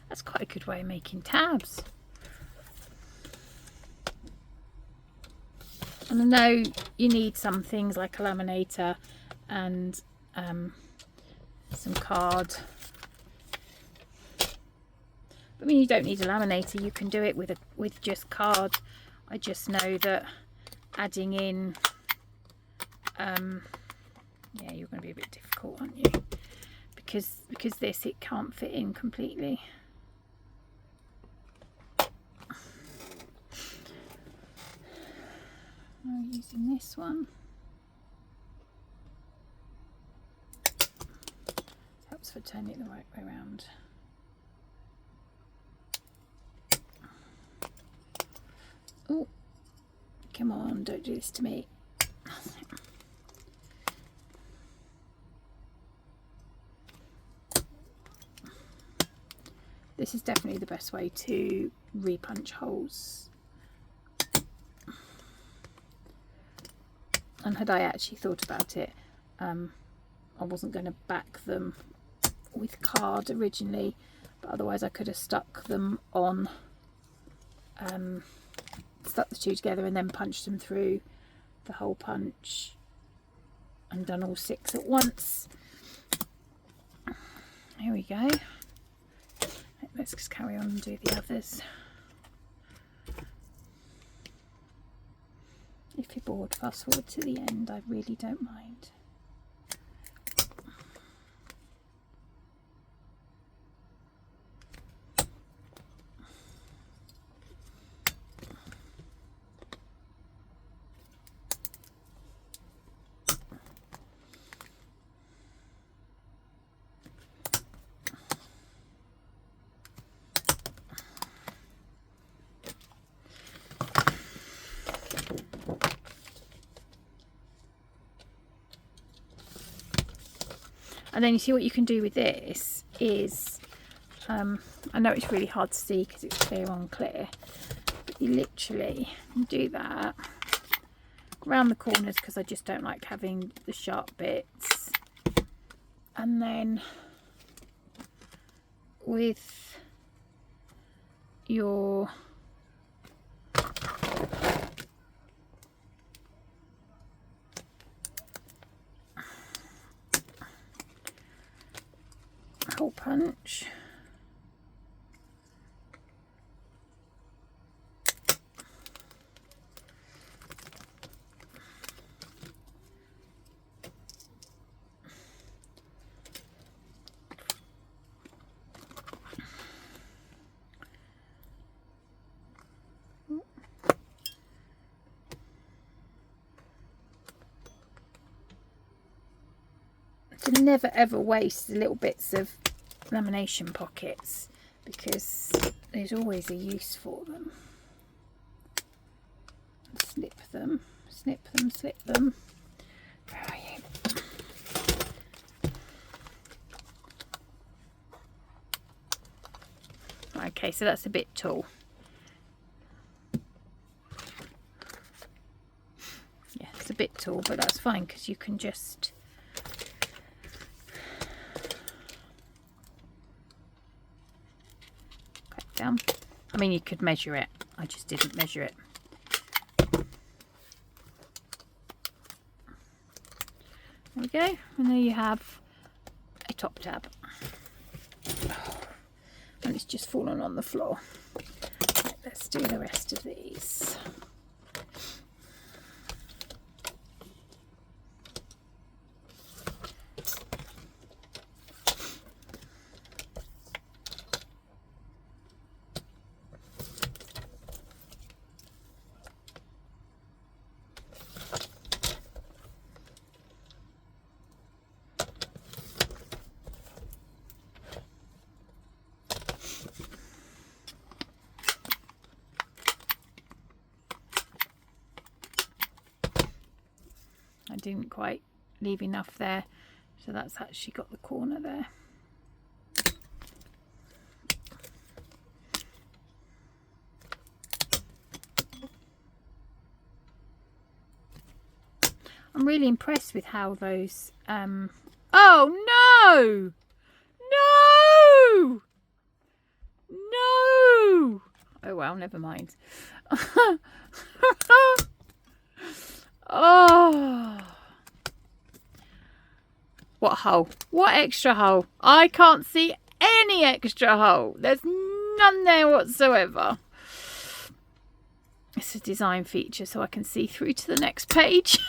That's quite a good way of making tabs. And I know you need some things like a laminator and some card. But I mean, you don't need a laminator. You can do it with just card. I just know that adding in, yeah, you're going to be a bit difficult, aren't you? Because this, it can't fit in completely. I'm using this one. Helps for turning it the right way around. Oh, come on, don't do this to me. This is definitely the best way to repunch holes. And had I actually thought about it, I wasn't going to back them with card originally, but otherwise I could have stuck them on, stuck the two together and then punched them through the hole punch and done all 6 at once. Here we go. Let's just carry on and do the others. If you're bored, fast forward to the end, I really don't mind. And then you see what you can do with this is, I know it's really hard to see because it's clear on clear, but you literally do that around the corners because I just don't like having the sharp bits. And then with your hole punch, to never ever waste the little bits of lamination pockets because there's always a use for them. Snip them, snip them, slip them. Where are you? Okay, so that's a bit tall. Yeah, it's a bit tall, but that's fine because you can just down. I mean, you could measure it. I just didn't measure it. There we go. And there you have a top tab. And it's just fallen on the floor. Right, let's do the rest of these. I didn't quite leave enough there, so that's actually got the corner there. I'm really impressed with how those oh no! No! No! Oh well, never mind. Oh, what hole? What extra hole? I can't see any extra hole. There's none there whatsoever. It's a design feature so I can see through to the next page.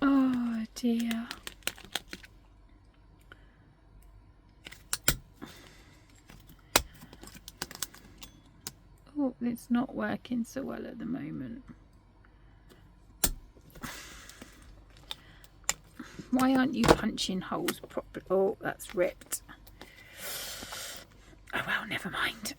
Oh dear. Oh, it's not working so well at the moment. Why aren't you punching holes properly? Oh, that's ripped. Oh well, never mind.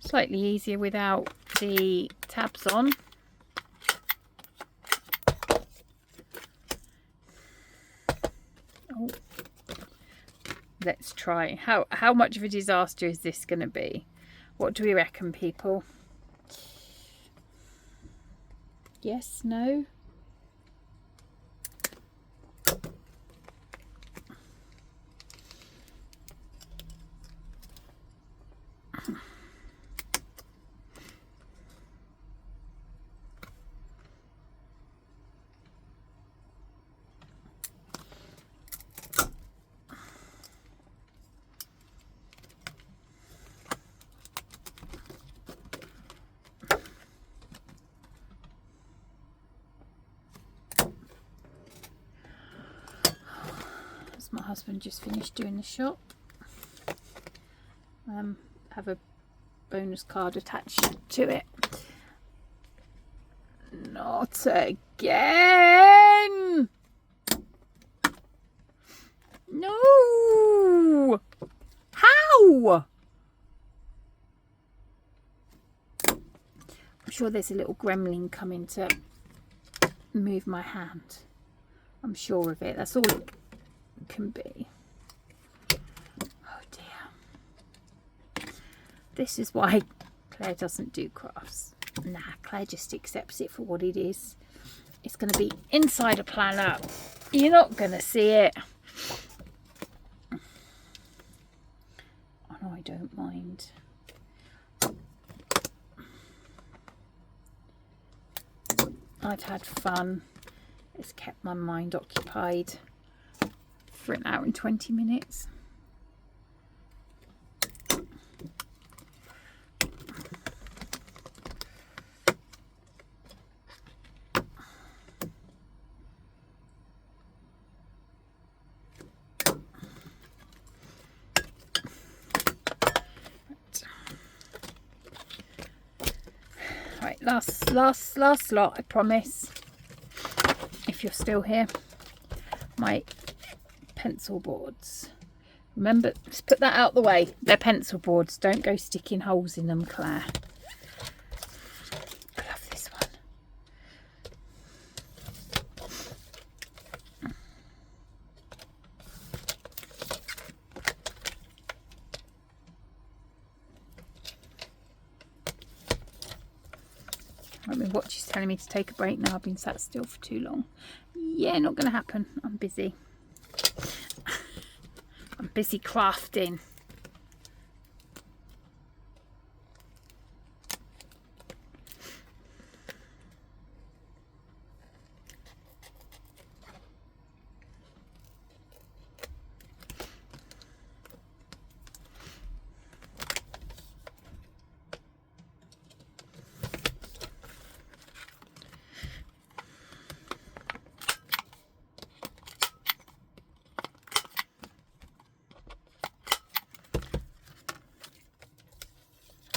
Slightly easier without the tabs on. Oh, let's try. How much of a disaster is this going to be? What do we reckon, people? Yes, no? My husband just finished doing the shop. Have a bonus card attached to it. Not again! No! How? I'm sure there's a little gremlin coming to move my hand. I'm sure of it. That's all it can be. Oh dear. This is why Claire doesn't do crafts. Nah, Claire just accepts it for what it is. It's going to be inside a planner. You're not going to see it. Oh no, I don't mind. I've had fun. It's kept my mind occupied for an hour and 20 minutes. Right, last lot, I promise. If you're still here, my pencil boards. Remember, just put that out the way. They're pencil boards. Don't go sticking holes in them, Claire. I love this one. I mean, watch is telling me to take a break now. I've been sat still for too long. Yeah, not going to happen. I'm busy. I'm busy crafting.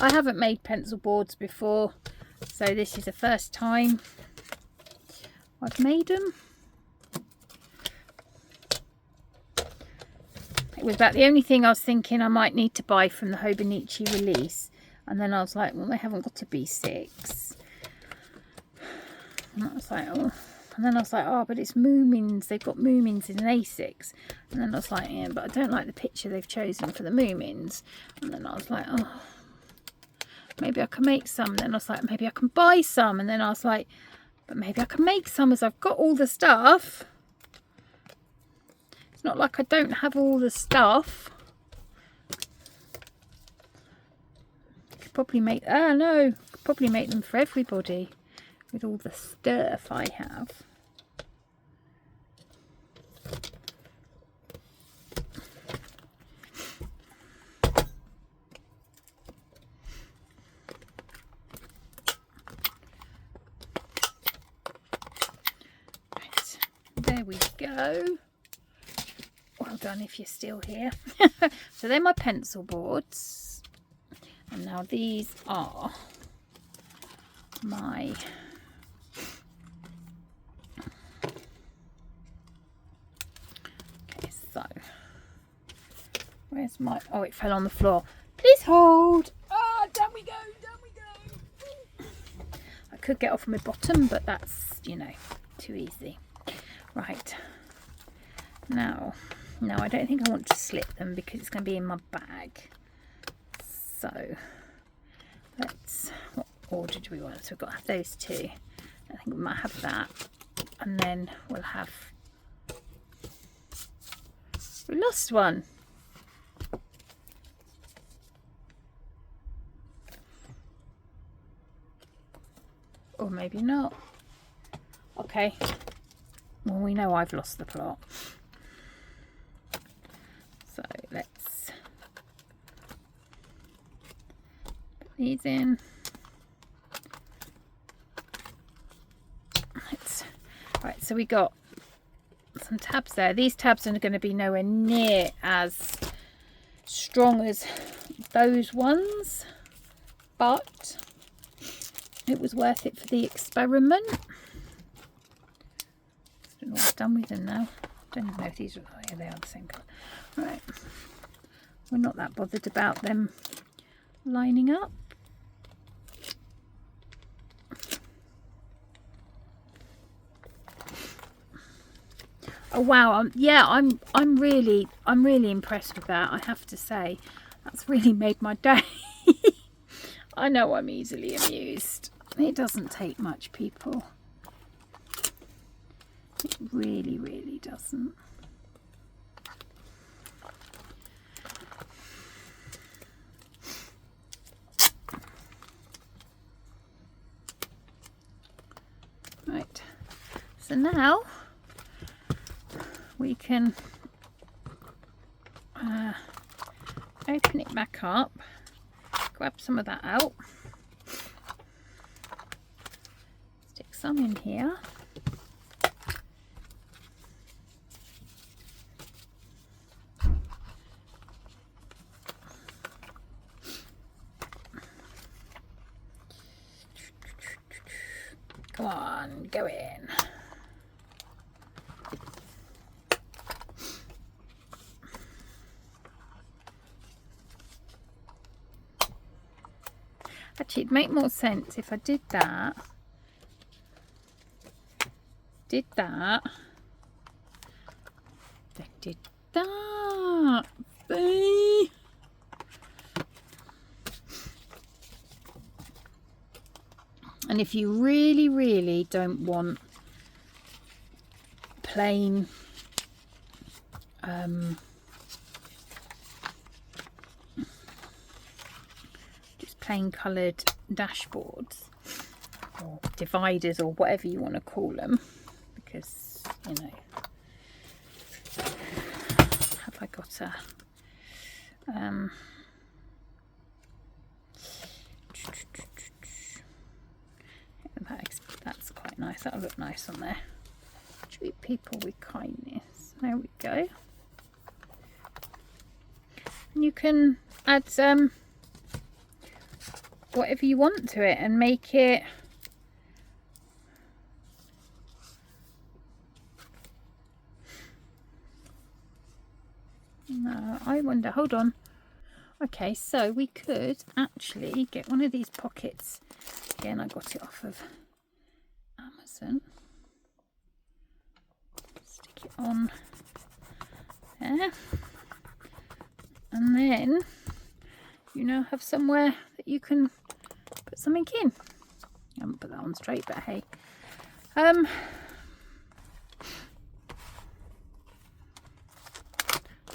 I haven't made pencil boards before, so this is the first time I've made them. It was about the only thing I was thinking I might need to buy from the Hobonichi release, and then I was like, well, they haven't got a B6, and I was like, oh. And then I was like, oh, but it's Moomins. They've got Moomins in an A6. And then I was like, yeah, but I don't like the picture they've chosen for the Moomins. And then I was like, oh, maybe I can make some. And then I was like, maybe I can buy some. And then I was like, but maybe I can make some as I've got all the stuff. It's not like I don't have all the stuff. Could probably make, oh no, could probably make them for everybody with all the stuff I have. There we go. Well done if you're still here. So they're my pencil boards. And now these are my so where's my, oh, it fell on the floor. Please hold. Ah, down we go, down we go. I could get off my bottom, but that's, you know, too easy. Right, now I don't think I want to slip them because it's going to be in my bag. So let's, what order do we want? So we've got to have those two. I think we might have that, and then we'll have, we lost one. Or maybe not. Okay. Well, we know I've lost the plot. So let's put these in. Right, so we got some tabs there. These tabs are going to be nowhere near as strong as those ones, but it was worth it for the experiment. I don't know what I've done with them now. I don't even know if these are, oh yeah, they are the same colour. Right, we're not that bothered about them lining up. Oh wow, yeah, I'm really impressed with that, I have to say. That's really made my day. I know I'm easily amused. It doesn't take much, people. It really, really doesn't. Right, so now we can open it back up, grab some of that out, stick some in here, come on, go in. Actually, it'd make more sense if I did that, then did that. See? And if you really, really don't want plain champagne coloured dashboards or dividers or whatever you want to call them, because, you know, have I got a that's quite nice. That'll look nice on there. Treat people with kindness. There we go. And you can add whatever you want to it and make it I wonder, hold on. Okay, so we could actually get one of these pockets. Again, I got it off of Amazon. Stick it on there. And then you now have somewhere that you can put something in. I haven't put that on straight, but hey.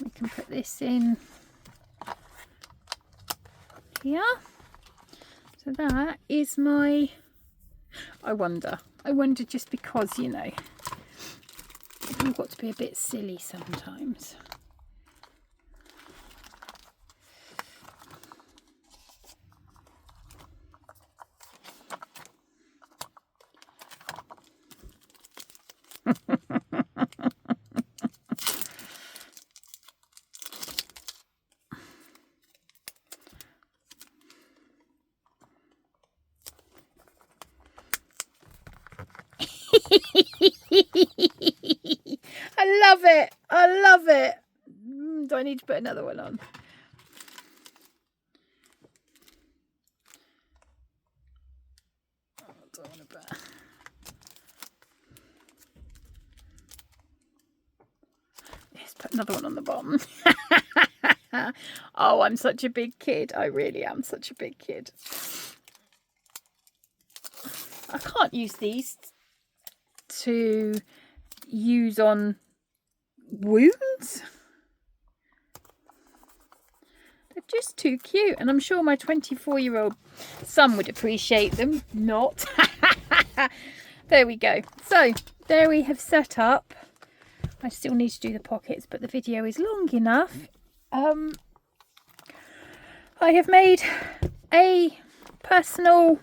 We can put this in here. So that is my, I wonder just because, you know, you've got to be a bit silly sometimes. I love it. I love it. Do I need to put another one on? Oh, I don't want to put... Yes, put another one on the bottom. Oh, I'm such a big kid. I really am such a big kid. I can't use these to use on wounds. They're just too cute, and I'm sure my 24-year-old son would appreciate them. Not. There we go. So there we have set up. I still need to do the pockets, but the video is long enough. I have made a personal,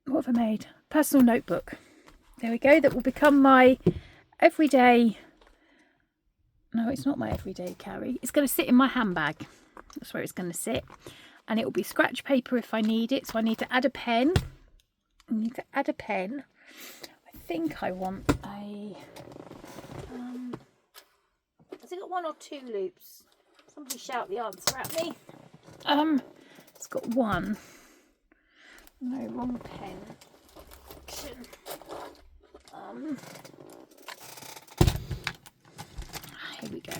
what have I made? Personal notebook. There we go. That will become my everyday, no, it's not my everyday carry. It's going to sit in my handbag. That's where it's going to sit. And it will be scratch paper if I need it. So I need to add a pen. I need to add a pen. I think I want a, has it got 1 or 2 loops? Somebody shout the answer at me. It's got 1. No, wrong pen. Here we go.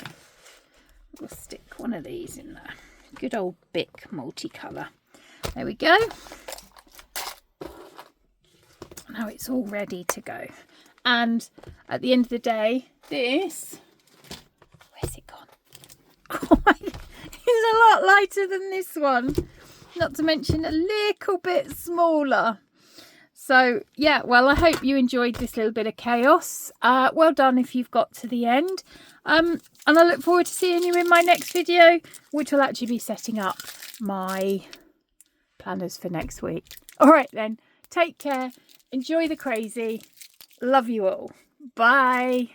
We'll stick one of these in there. Good old Bic multicolour. There we go. Now it's all ready to go. And at the end of the day, this, where's it gone? Oh my, it's a lot lighter than this one. Not to mention a little bit smaller. So yeah, well, I hope you enjoyed this little bit of chaos. Well done if you've got to the end. And I look forward to seeing you in my next video, which will actually be setting up my planners for next week. All right then, take care. Enjoy the crazy. Love you all. Bye.